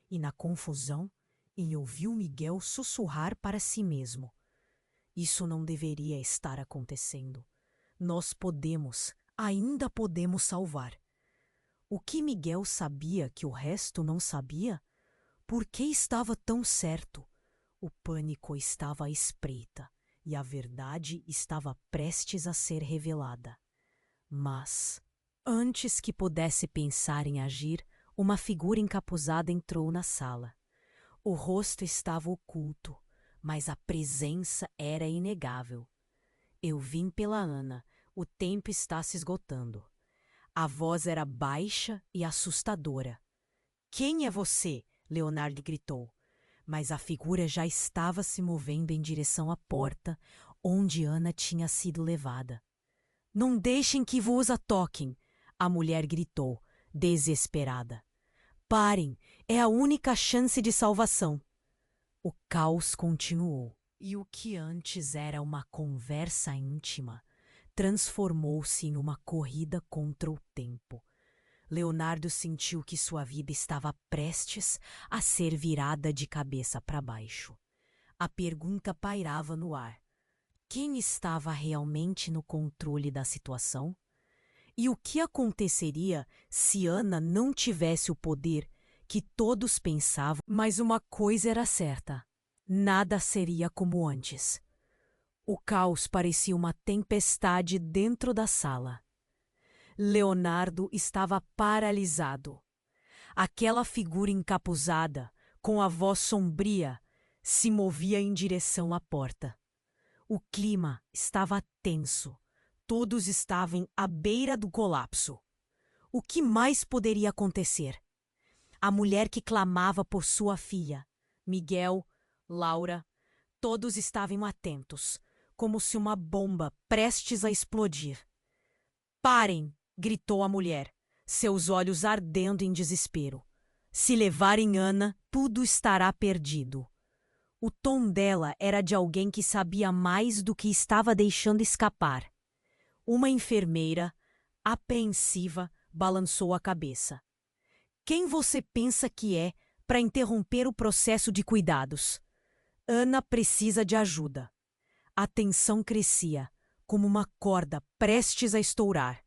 E na confusão, ele ouviu Miguel sussurrar para si mesmo. Isso não deveria estar acontecendo. Nós ainda podemos salvar. O que Miguel sabia que o resto não sabia? Por que estava tão certo? O pânico estava à espreita e a verdade estava prestes a ser revelada. Mas, antes que pudesse pensar em agir, uma figura encapuzada entrou na sala. O rosto estava oculto, mas a presença era inegável. Eu vim pela Ana, o tempo está se esgotando. A voz era baixa e assustadora. Quem é você? Leonardo gritou. Mas a figura já estava se movendo em direção à porta, onde Ana tinha sido levada. Não deixem que vos a toquem, a mulher gritou, desesperada. Parem, é a única chance de salvação. O caos continuou, e o que antes era uma conversa íntima transformou-se em uma corrida contra o tempo. Leonardo sentiu que sua vida estava prestes a ser virada de cabeça para baixo. A pergunta pairava no ar. Quem estava realmente no controle da situação? E o que aconteceria se Ana não tivesse o poder que todos pensavam? Mas uma coisa era certa: nada seria como antes. O caos parecia uma tempestade dentro da sala. Leonardo estava paralisado. Aquela figura encapuzada, com a voz sombria, se movia em direção à porta. O clima estava tenso. Todos estavam à beira do colapso. O que mais poderia acontecer? A mulher que clamava por sua filha, Miguel, Laura, todos estavam atentos, como se uma bomba prestes a explodir. Parem! Gritou a mulher, seus olhos ardendo em desespero. Se levarem Ana, tudo estará perdido. O tom dela era de alguém que sabia mais do que estava deixando escapar. Uma enfermeira, apreensiva, balançou a cabeça. Quem você pensa que é para interromper o processo de cuidados? Ana precisa de ajuda. A tensão crescia, como uma corda prestes a estourar.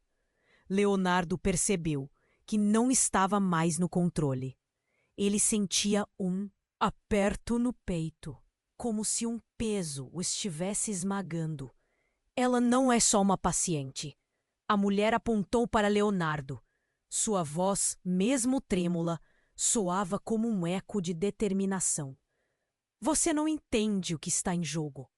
Leonardo percebeu que não estava mais no controle. Ele sentia um aperto no peito, como se um peso o estivesse esmagando. Ela não é só uma paciente. A mulher apontou para Leonardo. Sua voz, mesmo trêmula, soava como um eco de determinação. Você não entende o que está em jogo.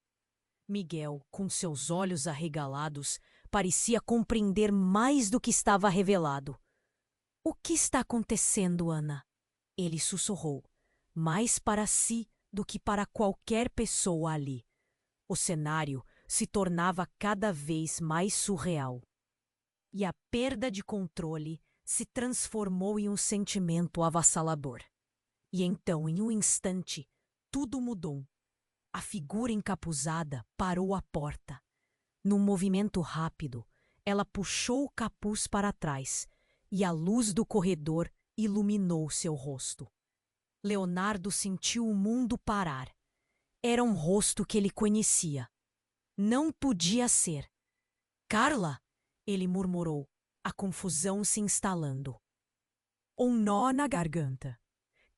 Miguel, com seus olhos arregalados, parecia compreender mais do que estava revelado. O que está acontecendo, Ana? Ele sussurrou, mais para si do que para qualquer pessoa ali. O cenário se tornava cada vez mais surreal. E a perda de controle se transformou em um sentimento avassalador. E então, em um instante, tudo mudou. A figura encapuzada parou à porta. Num movimento rápido, ela puxou o capuz para trás e a luz do corredor iluminou seu rosto. Leonardo sentiu o mundo parar. Era um rosto que ele conhecia. Não podia ser. Carla! Ele murmurou, a confusão se instalando. Um nó na garganta.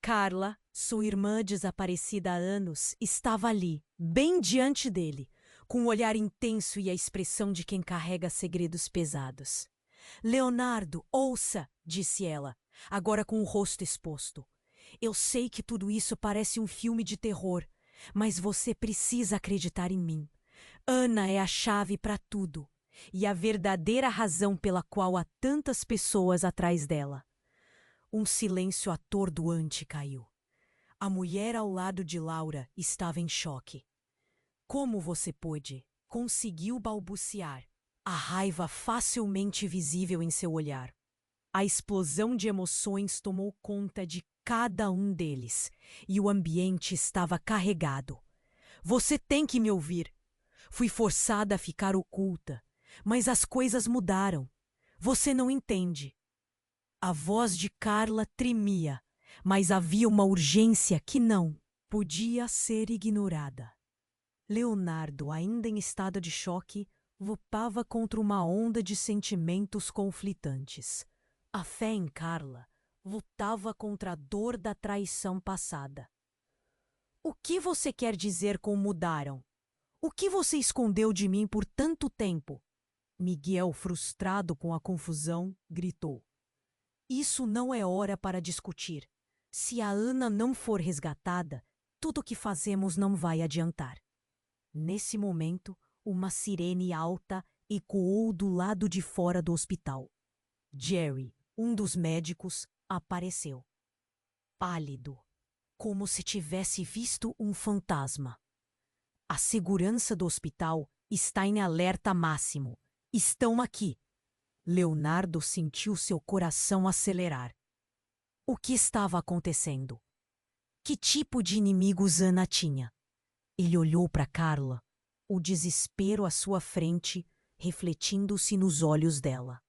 Carla, sua irmã desaparecida há anos, estava ali, bem diante dele, com o olhar intenso e a expressão de quem carrega segredos pesados. Leonardo, ouça, disse ela, agora com o rosto exposto. Eu sei que tudo isso parece um filme de terror, mas você precisa acreditar em mim. Ana é a chave para tudo e a verdadeira razão pela qual há tantas pessoas atrás dela. Um silêncio atordoante caiu. A mulher ao lado de Laura estava em choque. Como você pôde? Conseguiu balbuciar, a raiva facilmente visível em seu olhar. A explosão de emoções tomou conta de cada um deles e o ambiente estava carregado. Você tem que me ouvir. Fui forçada a ficar oculta, mas as coisas mudaram. Você não entende. A voz de Carla tremia, mas havia uma urgência que não podia ser ignorada. Leonardo, ainda em estado de choque, lutava contra uma onda de sentimentos conflitantes. A fé em Carla lutava contra a dor da traição passada. O que você quer dizer com mudaram? O que você escondeu de mim por tanto tempo? Miguel, frustrado com a confusão, gritou. Isso não é hora para discutir. Se a Ana não for resgatada, tudo o que fazemos não vai adiantar. Nesse momento, uma sirene alta ecoou do lado de fora do hospital. Jerry, um dos médicos, apareceu. Pálido, como se tivesse visto um fantasma. A segurança do hospital está em alerta máximo. Estão aqui. Leonardo sentiu seu coração acelerar. O que estava acontecendo? Que tipo de inimigos Ana tinha? Ele olhou para Carla, o desespero à sua frente, refletindo-se nos olhos dela.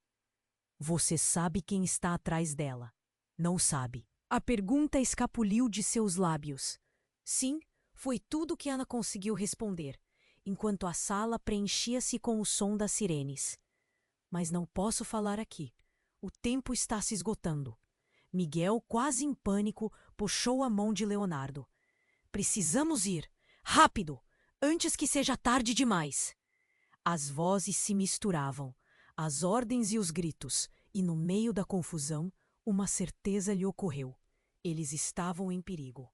Você sabe quem está atrás dela? Não sabe. A pergunta escapuliu de seus lábios. Sim, foi tudo que Ana conseguiu responder, enquanto a sala preenchia-se com o som das sirenes. Mas não posso falar aqui. O tempo está se esgotando. Miguel, quase em pânico, puxou a mão de Leonardo. Precisamos ir. Rápido! Antes que seja tarde demais. As vozes se misturavam, as ordens e os gritos, e no meio da confusão, uma certeza lhe ocorreu. Eles estavam em perigo.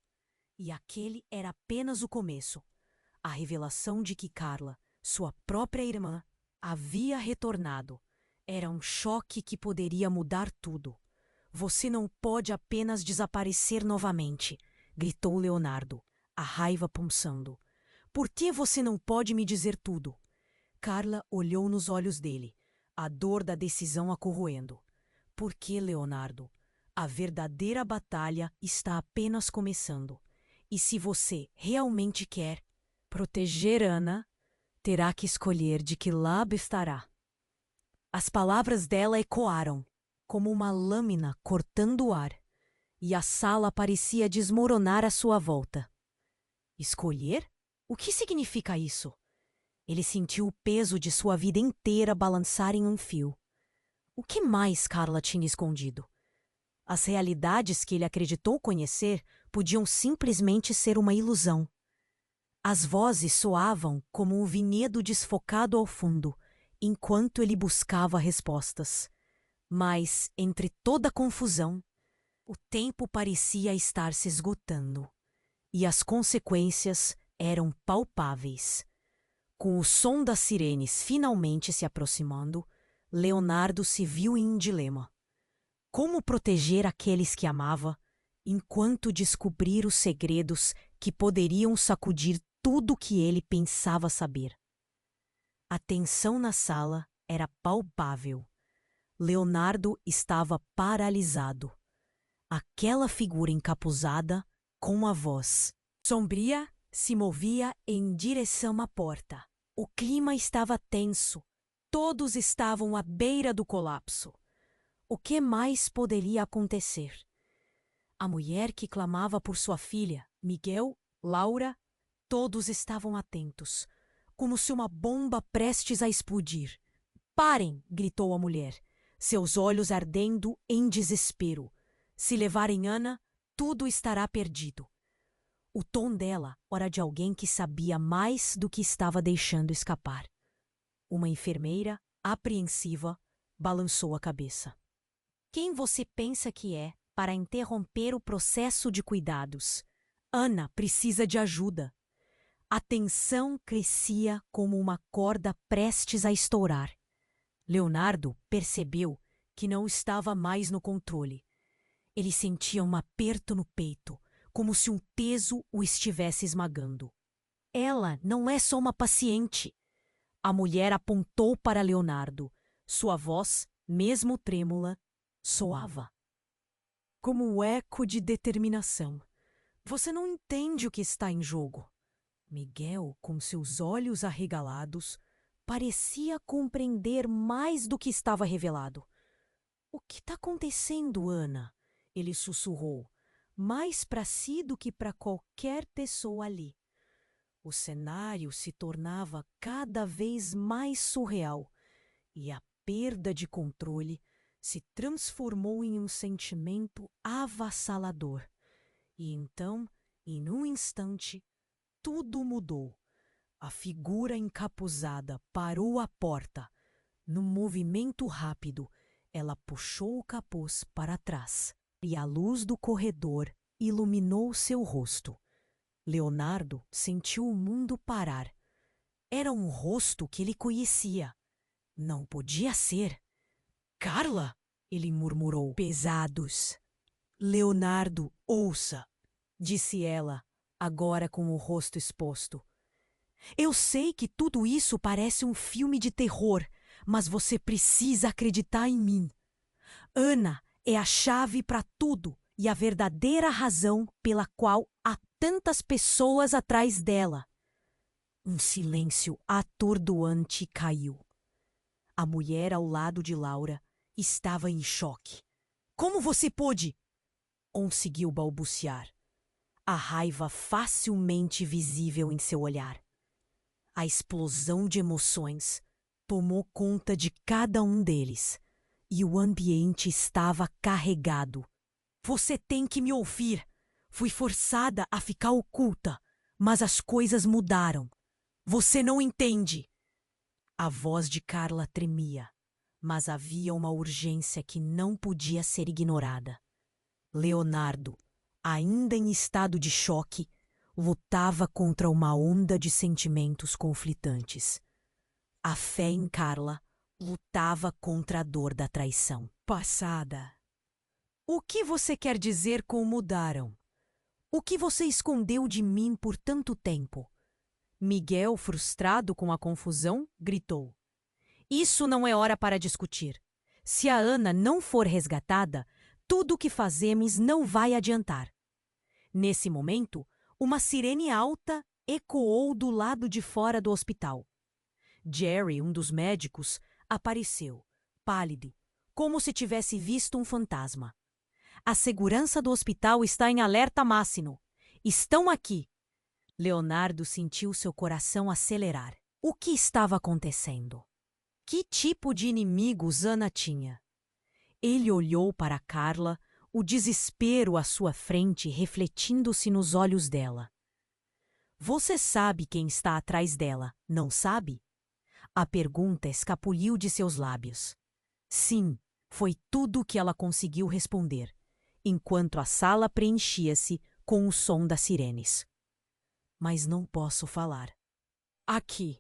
E aquele era apenas o começo. A revelação de que Carla, sua própria irmã, havia retornado. Era um choque que poderia mudar tudo. Você não pode apenas desaparecer novamente, gritou Leonardo, a raiva pulsando. Por que você não pode me dizer tudo? Carla olhou nos olhos dele, a dor da decisão a corroendo. Por que, Leonardo? A verdadeira batalha está apenas começando. E se você realmente quer proteger Ana, terá que escolher de que lado estará. As palavras dela ecoaram, como uma lâmina cortando o ar, e a sala parecia desmoronar à sua volta. Escolher? O que significa isso? Ele sentiu o peso de sua vida inteira balançar em um fio. O que mais Carla tinha escondido? As realidades que ele acreditou conhecer podiam simplesmente ser uma ilusão. As vozes soavam como um vinhedo desfocado ao fundo, enquanto ele buscava respostas. Mas, entre toda a confusão, o tempo parecia estar se esgotando. E as consequências eram palpáveis. Com o som das sirenes finalmente se aproximando, Leonardo se viu em um dilema. Como proteger aqueles que amava, enquanto descobrir os segredos que poderiam sacudir tudo o que ele pensava saber? A tensão na sala era palpável. Leonardo estava paralisado. Aquela figura encapuzada, com a voz sombria, se movia em direção à porta. O clima estava tenso. Todos estavam à beira do colapso. O que mais poderia acontecer? A mulher que clamava por sua filha, Miguel, Laura, todos estavam atentos, como se uma bomba prestes a explodir. "Parem!" gritou a mulher, seus olhos ardendo em desespero. "Se levarem Ana, tudo estará perdido." O tom dela era de alguém que sabia mais do que estava deixando escapar. Uma enfermeira, apreensiva, balançou a cabeça. "Quem você pensa que é para interromper o processo de cuidados? Ana precisa de ajuda." A tensão crescia como uma corda prestes a estourar. Leonardo percebeu que não estava mais no controle. Ele sentia um aperto no peito, como se um peso o estivesse esmagando. "Ela não é só uma paciente." A mulher apontou para Leonardo. Sua voz, mesmo trêmula, soava como um eco de determinação. "Você não entende o que está em jogo." Miguel, com seus olhos arregalados, parecia compreender mais do que estava revelado. "O que está acontecendo, Ana?" ele sussurrou, mais para si do que para qualquer pessoa ali. O cenário se tornava cada vez mais surreal e a perda de controle se transformou em um sentimento avassalador. E então, em um instante, tudo mudou. A figura encapuzada parou à porta. Num movimento rápido, ela puxou o capuz para trás e a luz do corredor iluminou seu rosto. Leonardo sentiu o mundo parar. Era um rosto que ele conhecia. Não podia ser. "Carla!" ele murmurou, pesados. "Leonardo, ouça!" disse ela, agora com o rosto exposto. "Eu sei que tudo isso parece um filme de terror, mas você precisa acreditar em mim. Ana é a chave para tudo e a verdadeira razão pela qual há tantas pessoas atrás dela." Um silêncio atordoante caiu. A mulher ao lado de Laura estava em choque. "Como você pôde?" conseguiu balbuciar, a raiva facilmente visível em seu olhar. A explosão de emoções tomou conta de cada um deles e o ambiente estava carregado. "Você tem que me ouvir. Fui forçada a ficar oculta, mas as coisas mudaram. Você não entende." A voz de Carla tremia, mas havia uma urgência que não podia ser ignorada. Leonardo, ainda em estado de choque, lutava contra uma onda de sentimentos conflitantes. A fé em Carla lutava contra a dor da traição passada. "O que você quer dizer com mudaram? O que você escondeu de mim por tanto tempo?" Miguel, frustrado com a confusão, gritou. "Isso não é hora para discutir. Se a Ana não for resgatada, tudo o que fazemos não vai adiantar." Nesse momento, uma sirene alta ecoou do lado de fora do hospital. Jerry, um dos médicos, apareceu, pálido, como se tivesse visto um fantasma. "A segurança do hospital está em alerta máximo. Estão aqui." Leonardo sentiu seu coração acelerar. O que estava acontecendo? Que tipo de inimigos Ana tinha? Ele olhou para Carla, o desespero à sua frente refletindo-se nos olhos dela. Você sabe quem está atrás dela, não sabe? A pergunta escapuliu de seus lábios. Sim, foi tudo o que ela conseguiu responder, enquanto a sala preenchia-se com o som das sirenes. Mas não posso falar. Aqui.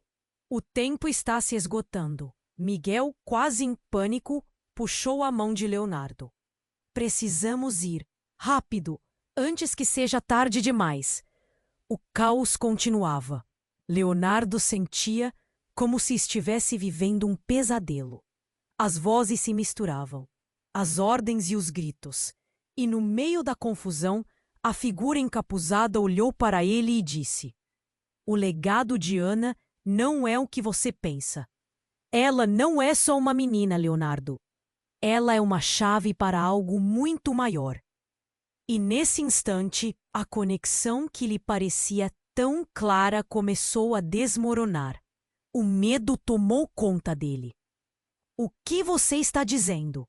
O tempo está se esgotando. Miguel, quase em pânico, puxou a mão de Leonardo. Precisamos ir. Rápido, antes que seja tarde demais. O caos continuava. Leonardo sentia como se estivesse vivendo um pesadelo. As vozes se misturavam, as ordens e os gritos. E no meio da confusão, a figura encapuzada olhou para ele e disse: O legado de Ana não é o que você pensa. Ela não é só uma menina, Leonardo. Ela é uma chave para algo muito maior. E nesse instante, a conexão que lhe parecia tão clara começou a desmoronar. O medo tomou conta dele. O que você está dizendo?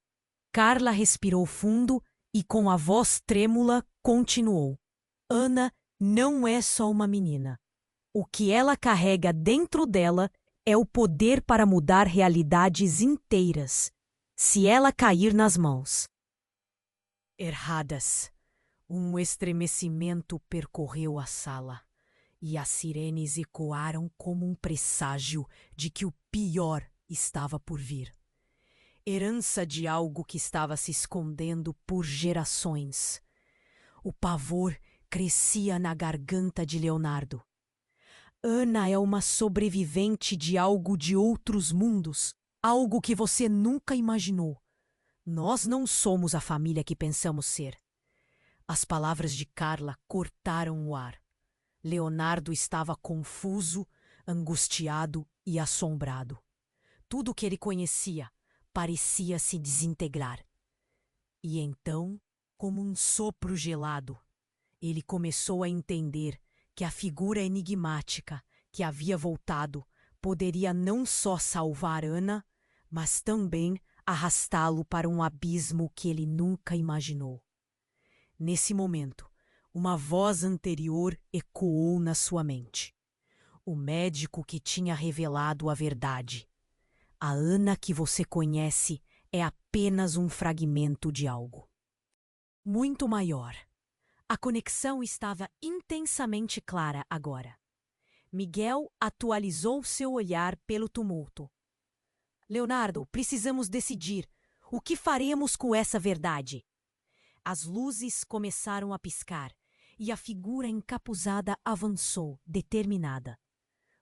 Carla respirou fundo e, com a voz trêmula, continuou. Ana não é só uma menina. O que ela carrega dentro dela é o poder para mudar realidades inteiras, se ela cair nas mãos. Erradas. Um estremecimento percorreu a sala, e as sirenes ecoaram como um presságio de que o pior estava por vir. Herança de algo que estava se escondendo por gerações. O pavor crescia na garganta de Leonardo. Ana é uma sobrevivente de algo de outros mundos, algo que você nunca imaginou. Nós não somos a família que pensamos ser. As palavras de Carla cortaram o ar. Leonardo estava confuso, angustiado e assombrado. Tudo o que ele conhecia parecia se desintegrar. E então, como um sopro gelado, ele começou a entender que a figura enigmática que havia voltado poderia não só salvar Ana, mas também arrastá-lo para um abismo que ele nunca imaginou. Nesse momento, uma voz anterior ecoou na sua mente. O médico que tinha revelado a verdade. A Ana que você conhece é apenas um fragmento de algo muito maior. A conexão estava intensamente clara agora. Miguel atualizou seu olhar pelo tumulto. Leonardo, precisamos decidir. O que faremos com essa verdade? As luzes começaram a piscar e a figura encapuzada avançou, determinada.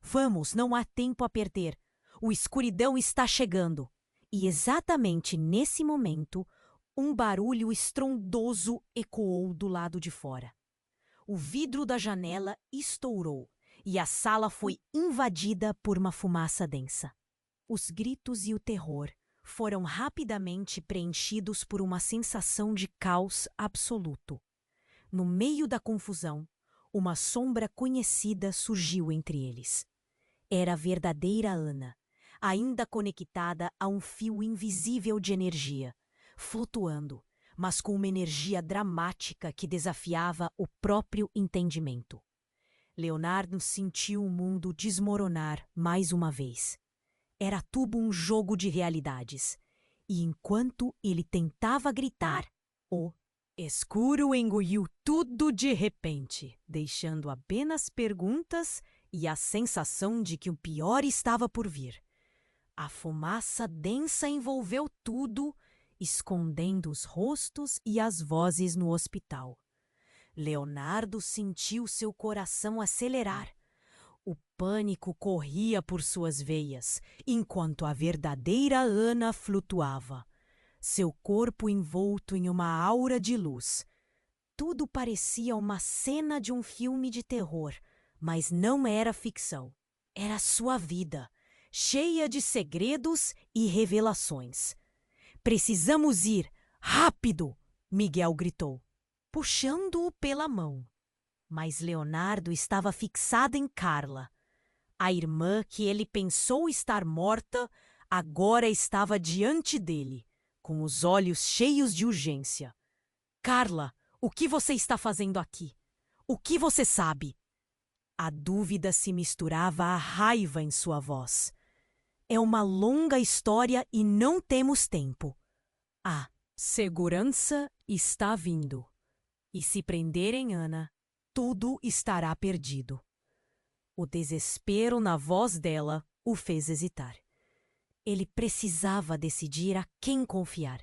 Vamos, não há tempo a perder. O escuridão está chegando. E exatamente nesse momento, um barulho estrondoso ecoou do lado de fora. O vidro da janela estourou e a sala foi invadida por uma fumaça densa. Os gritos e o terror foram rapidamente preenchidos por uma sensação de caos absoluto. No meio da confusão, uma sombra conhecida surgiu entre eles. Era a verdadeira Ana, ainda conectada a um fio invisível de energia, flutuando, mas com uma energia dramática que desafiava o próprio entendimento. Leonardo sentiu o mundo desmoronar mais uma vez. Era tudo um jogo de realidades, e enquanto ele tentava gritar, o escuro engoliu tudo de repente, deixando apenas perguntas e a sensação de que o pior estava por vir. A fumaça densa envolveu tudo, escondendo os rostos e as vozes no hospital. Leonardo sentiu seu coração acelerar. O pânico corria por suas veias, enquanto a verdadeira Ana flutuava, seu corpo envolto em uma aura de luz. Tudo parecia uma cena de um filme de terror, mas não era ficção. Era sua vida, cheia de segredos e revelações. Precisamos ir, rápido! Miguel gritou, puxando-o pela mão. Mas Leonardo estava fixado em Carla. A irmã que ele pensou estar morta agora estava diante dele, com os olhos cheios de urgência. Carla, o que você está fazendo aqui? O que você sabe? A dúvida se misturava à raiva em sua voz. É uma longa história e não temos tempo. A segurança está vindo. E se prenderem Ana, tudo estará perdido. O desespero na voz dela o fez hesitar. Ele precisava decidir a quem confiar.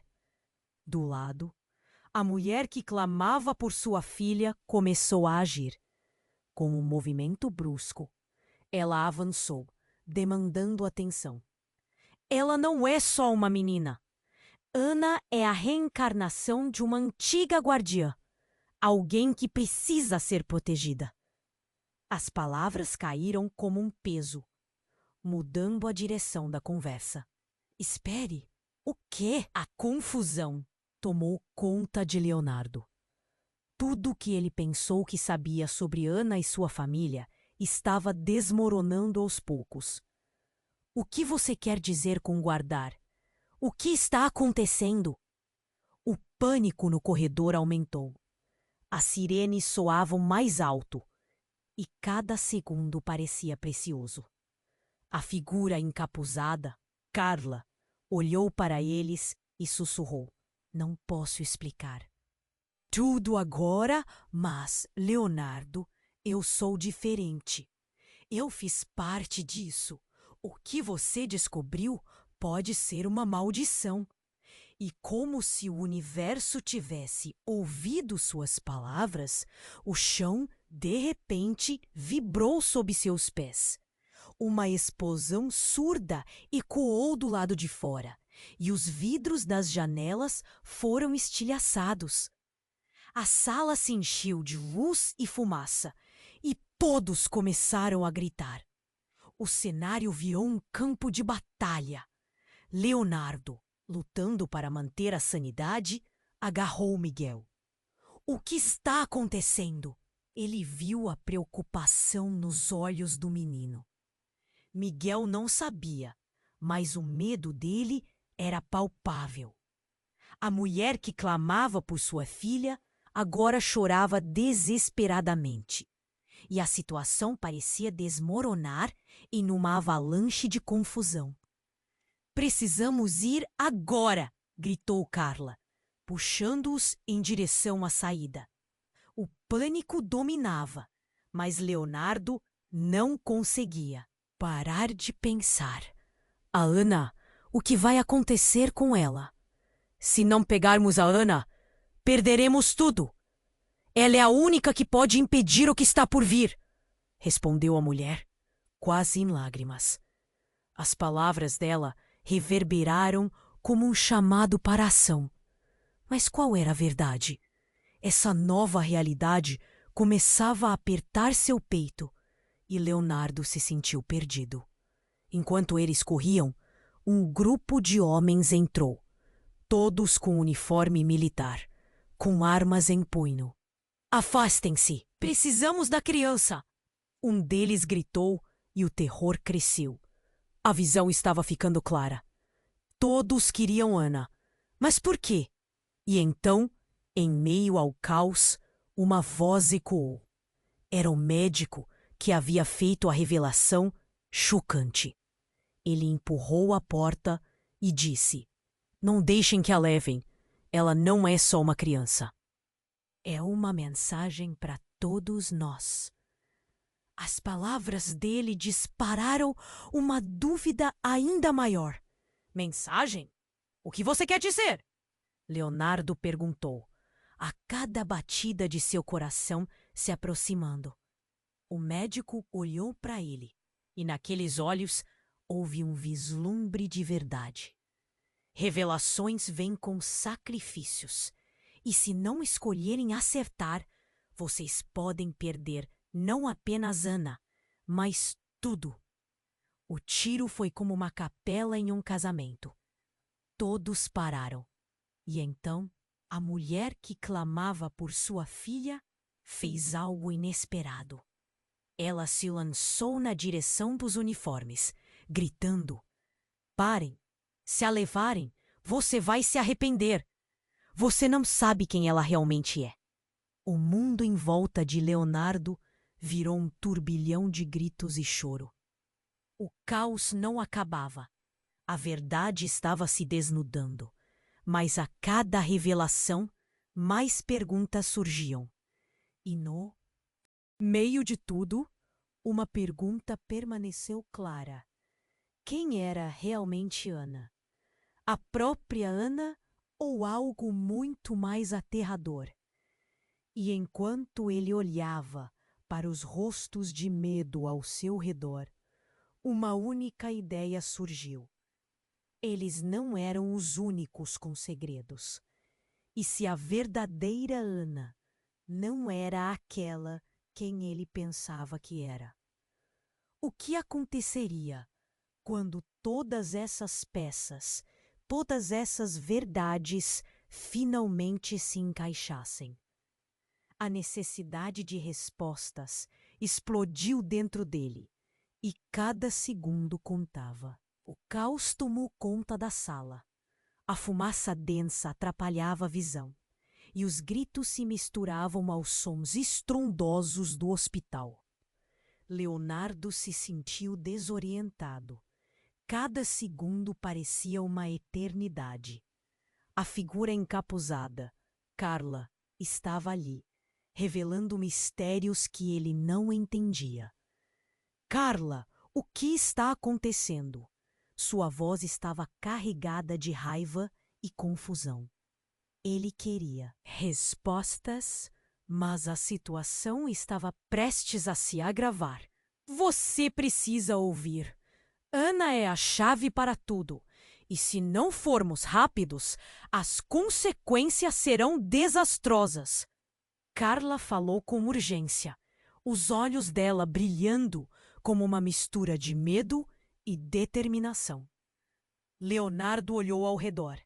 Do lado, a mulher que clamava por sua filha começou a agir. Com um movimento brusco, ela avançou, demandando atenção. Ela não é só uma menina. Ana é a reencarnação de uma antiga guardiã. Alguém que precisa ser protegida. As palavras caíram como um peso, mudando a direção da conversa. Espere! O quê? A confusão tomou conta de Leonardo. Tudo o que ele pensou que sabia sobre Ana e sua família estava desmoronando aos poucos. O que você quer dizer com guardar? O que está acontecendo? O pânico no corredor aumentou. As sirenes soavam mais alto e cada segundo parecia precioso. A figura encapuzada, Carla, olhou para eles e sussurrou: Não posso explicar. Tudo agora, mas, Leonardo, eu sou diferente. Eu fiz parte disso. O que você descobriu pode ser uma maldição. E como se o universo tivesse ouvido suas palavras, o chão, de repente, vibrou sob seus pés. Uma explosão surda ecoou do lado de fora, e os vidros das janelas foram estilhaçados. A sala se encheu de luz e fumaça, e todos começaram a gritar. O cenário virou um campo de batalha. Leonardo, lutando para manter a sanidade, agarrou Miguel. O que está acontecendo? Ele viu a preocupação nos olhos do menino. Miguel não sabia, mas o medo dele era palpável. A mulher que clamava por sua filha agora chorava desesperadamente. E a situação parecia desmoronar em uma avalanche de confusão. Precisamos ir agora! Gritou Carla, puxando-os em direção à saída. O pânico dominava, mas Leonardo não conseguia parar de pensar. A Ana, o que vai acontecer com ela? Se não pegarmos a Ana, perderemos tudo. Ela é a única que pode impedir o que está por vir, respondeu a mulher, quase em lágrimas. As palavras dela reverberaram como um chamado para a ação. Mas qual era a verdade? Essa nova realidade começava a apertar seu peito e Leonardo se sentiu perdido. Enquanto eles corriam, um grupo de homens entrou, todos com uniforme militar, com armas em punho. Afastem-se! Precisamos da criança! Um deles gritou e o terror cresceu. A visão estava ficando clara. Todos queriam Ana. Mas por quê? E então, em meio ao caos, uma voz ecoou. Era o médico que havia feito a revelação chocante. Ele empurrou a porta e disse: Não deixem que a levem. Ela não é só uma criança. É uma mensagem para todos nós. As palavras dele dispararam uma dúvida ainda maior. Mensagem? O que você quer dizer? Leonardo perguntou, a cada batida de seu coração se aproximando. O médico olhou para ele, e naqueles olhos houve um vislumbre de verdade. Revelações vêm com sacrifícios, e se não escolherem acertar, vocês podem perder não apenas Ana, mas tudo. O tiro foi como uma capela em um casamento. Todos pararam. E então, a mulher que clamava por sua filha fez algo inesperado. Ela se lançou na direção dos uniformes, gritando: Parem! Se a levarem, você vai se arrepender! Você não sabe quem ela realmente é. O mundo em volta de Leonardo virou um turbilhão de gritos e choro. O caos não acabava. A verdade estava se desnudando. Mas a cada revelação, mais perguntas surgiam. E no meio de tudo, uma pergunta permaneceu clara. Quem era realmente Ana? A própria Ana ou algo muito mais aterrador? E enquanto ele olhava para os rostos de medo ao seu redor, uma única ideia surgiu. Eles não eram os únicos com segredos. E se a verdadeira Ana não era aquela quem ele pensava que era? O que aconteceria quando todas essas peças, todas essas verdades finalmente se encaixassem? A necessidade de respostas explodiu dentro dele e cada segundo contava. O caos tomou conta da sala. A fumaça densa atrapalhava a visão e os gritos se misturavam aos sons estrondosos do hospital. Leonardo se sentiu desorientado. Cada segundo parecia uma eternidade. A figura encapuzada, Carla, estava ali, revelando mistérios que ele não entendia. Carla, o que está acontecendo? Sua voz estava carregada de raiva e confusão. Ele queria respostas, mas a situação estava prestes a se agravar. Você precisa ouvir. Ana é a chave para tudo. E se não formos rápidos, as consequências serão desastrosas. Carla falou com urgência, os olhos dela brilhando como uma mistura de medo e determinação. Leonardo olhou ao redor.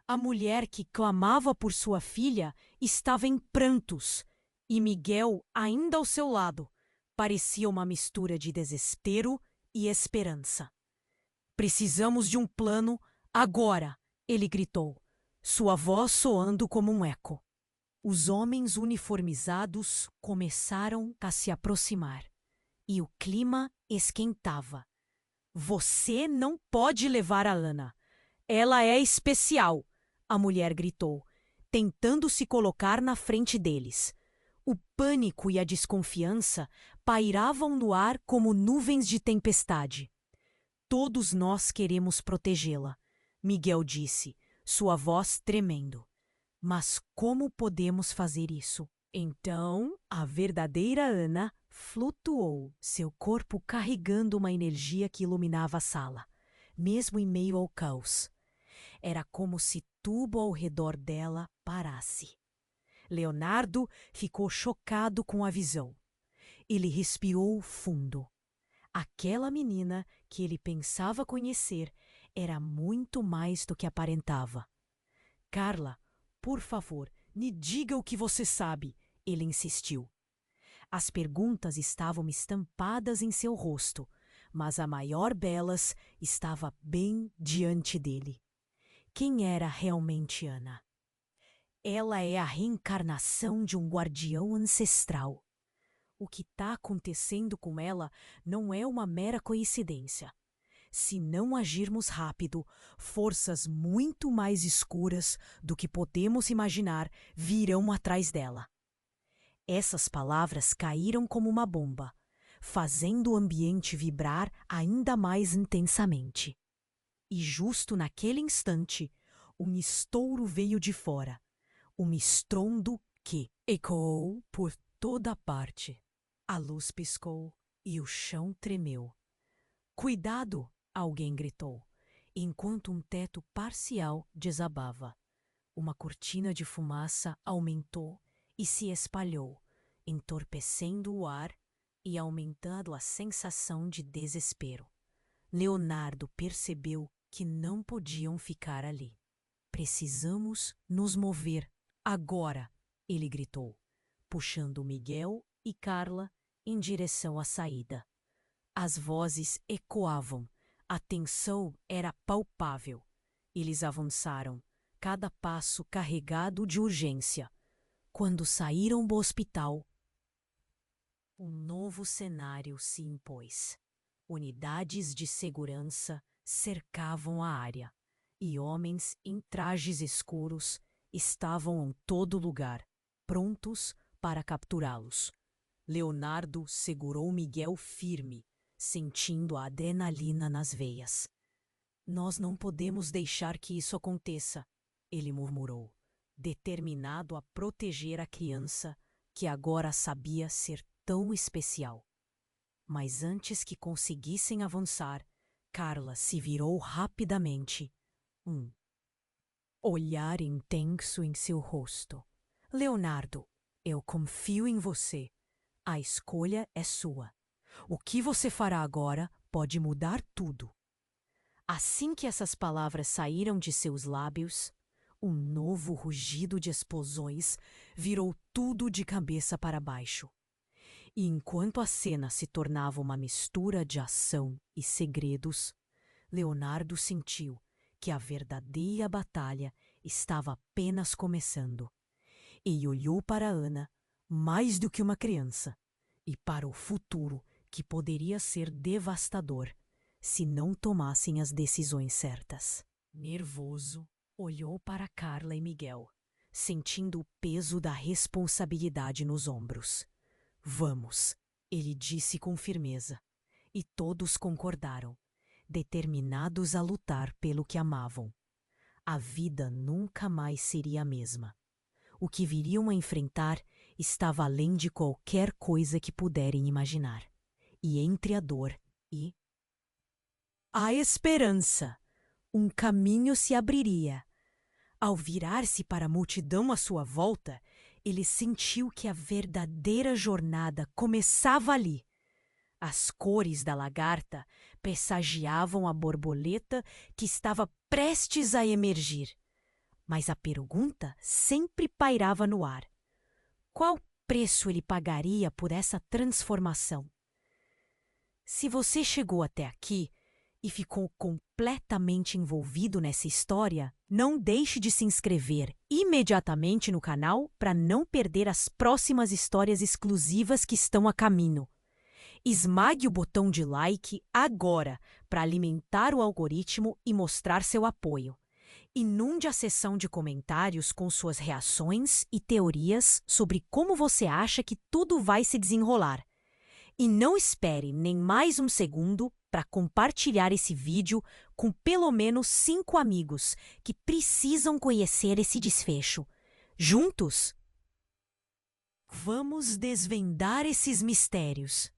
A mulher que clamava por sua filha estava em prantos, e Miguel, ainda ao seu lado, parecia uma mistura de desespero e esperança. Precisamos de um plano agora, ele gritou, sua voz soando como um eco. Os homens uniformizados começaram a se aproximar, e o clima esquentava. Você não pode levar a Ana. Ela é especial, a mulher gritou, tentando se colocar na frente deles. O pânico e a desconfiança pairavam no ar como nuvens de tempestade. Todos nós queremos protegê-la, Miguel disse, sua voz tremendo. Mas como podemos fazer isso? Então, a verdadeira Ana flutuou, seu corpo carregando uma energia que iluminava a sala, mesmo em meio ao caos. Era como se tudo ao redor dela parasse. Leonardo ficou chocado com a visão. Ele respirou fundo. Aquela menina que ele pensava conhecer era muito mais do que aparentava. Carla, por favor, me diga o que você sabe, ele insistiu. As perguntas estavam estampadas em seu rosto, mas a maior delas estava bem diante dele. Quem era realmente Ana? Ela é a reencarnação de um guardião ancestral. O que está acontecendo com ela não é uma mera coincidência. Se não agirmos rápido, forças muito mais escuras do que podemos imaginar virão atrás dela. Essas palavras caíram como uma bomba, fazendo o ambiente vibrar ainda mais intensamente. E justo naquele instante, um estouro veio de fora, um estrondo que ecoou por toda parte. A luz piscou e o chão tremeu. Cuidado! Alguém gritou, enquanto um teto parcial desabava. Uma cortina de fumaça aumentou e se espalhou, entorpecendo o ar e aumentando a sensação de desespero. Leonardo percebeu que não podiam ficar ali. Precisamos nos mover agora, ele gritou, puxando Miguel e Carla em direção à saída. As vozes ecoavam, a tensão era palpável. Eles avançaram, cada passo carregado de urgência. Quando saíram do hospital, um novo cenário se impôs. Unidades de segurança cercavam a área, e homens em trajes escuros estavam em todo lugar, prontos para capturá-los. Leonardo segurou Miguel firme, sentindo a adrenalina nas veias. Nós não podemos deixar que isso aconteça, ele murmurou, determinado a proteger a criança que agora sabia ser tão especial. Mas antes que conseguissem avançar, Carla se virou rapidamente. Um olhar intenso em seu rosto. Leonardo, eu confio em você. A escolha é sua. O que você fará agora pode mudar tudo. Assim que essas palavras saíram de seus lábios, um novo rugido de explosões virou tudo de cabeça para baixo. E enquanto a cena se tornava uma mistura de ação e segredos, Leonardo sentiu que a verdadeira batalha estava apenas começando. E olhou para Ana mais do que uma criança, e para o futuro que poderia ser devastador se não tomassem as decisões certas. Nervoso, olhou para Carla e Miguel, sentindo o peso da responsabilidade nos ombros. Vamos, ele disse com firmeza, e todos concordaram, determinados a lutar pelo que amavam. A vida nunca mais seria a mesma. O que viriam a enfrentar estava além de qualquer coisa que puderem imaginar. E entre a dor e a esperança, um caminho se abriria. Ao virar-se para a multidão à sua volta, ele sentiu que a verdadeira jornada começava ali. As cores da lagarta pressagiavam a borboleta que estava prestes a emergir. Mas a pergunta sempre pairava no ar. Qual preço ele pagaria por essa transformação? Se você chegou até aqui e ficou completamente envolvido nessa história, não deixe de se inscrever imediatamente no canal para não perder as próximas histórias exclusivas que estão a caminho. Esmague o botão de like agora para alimentar o algoritmo e mostrar seu apoio. Inunde a seção de comentários com suas reações e teorias sobre como você acha que tudo vai se desenrolar. E não espere nem mais um segundo para compartilhar esse vídeo com pelo menos 5 amigos que precisam conhecer esse desfecho. Juntos, vamos desvendar esses mistérios.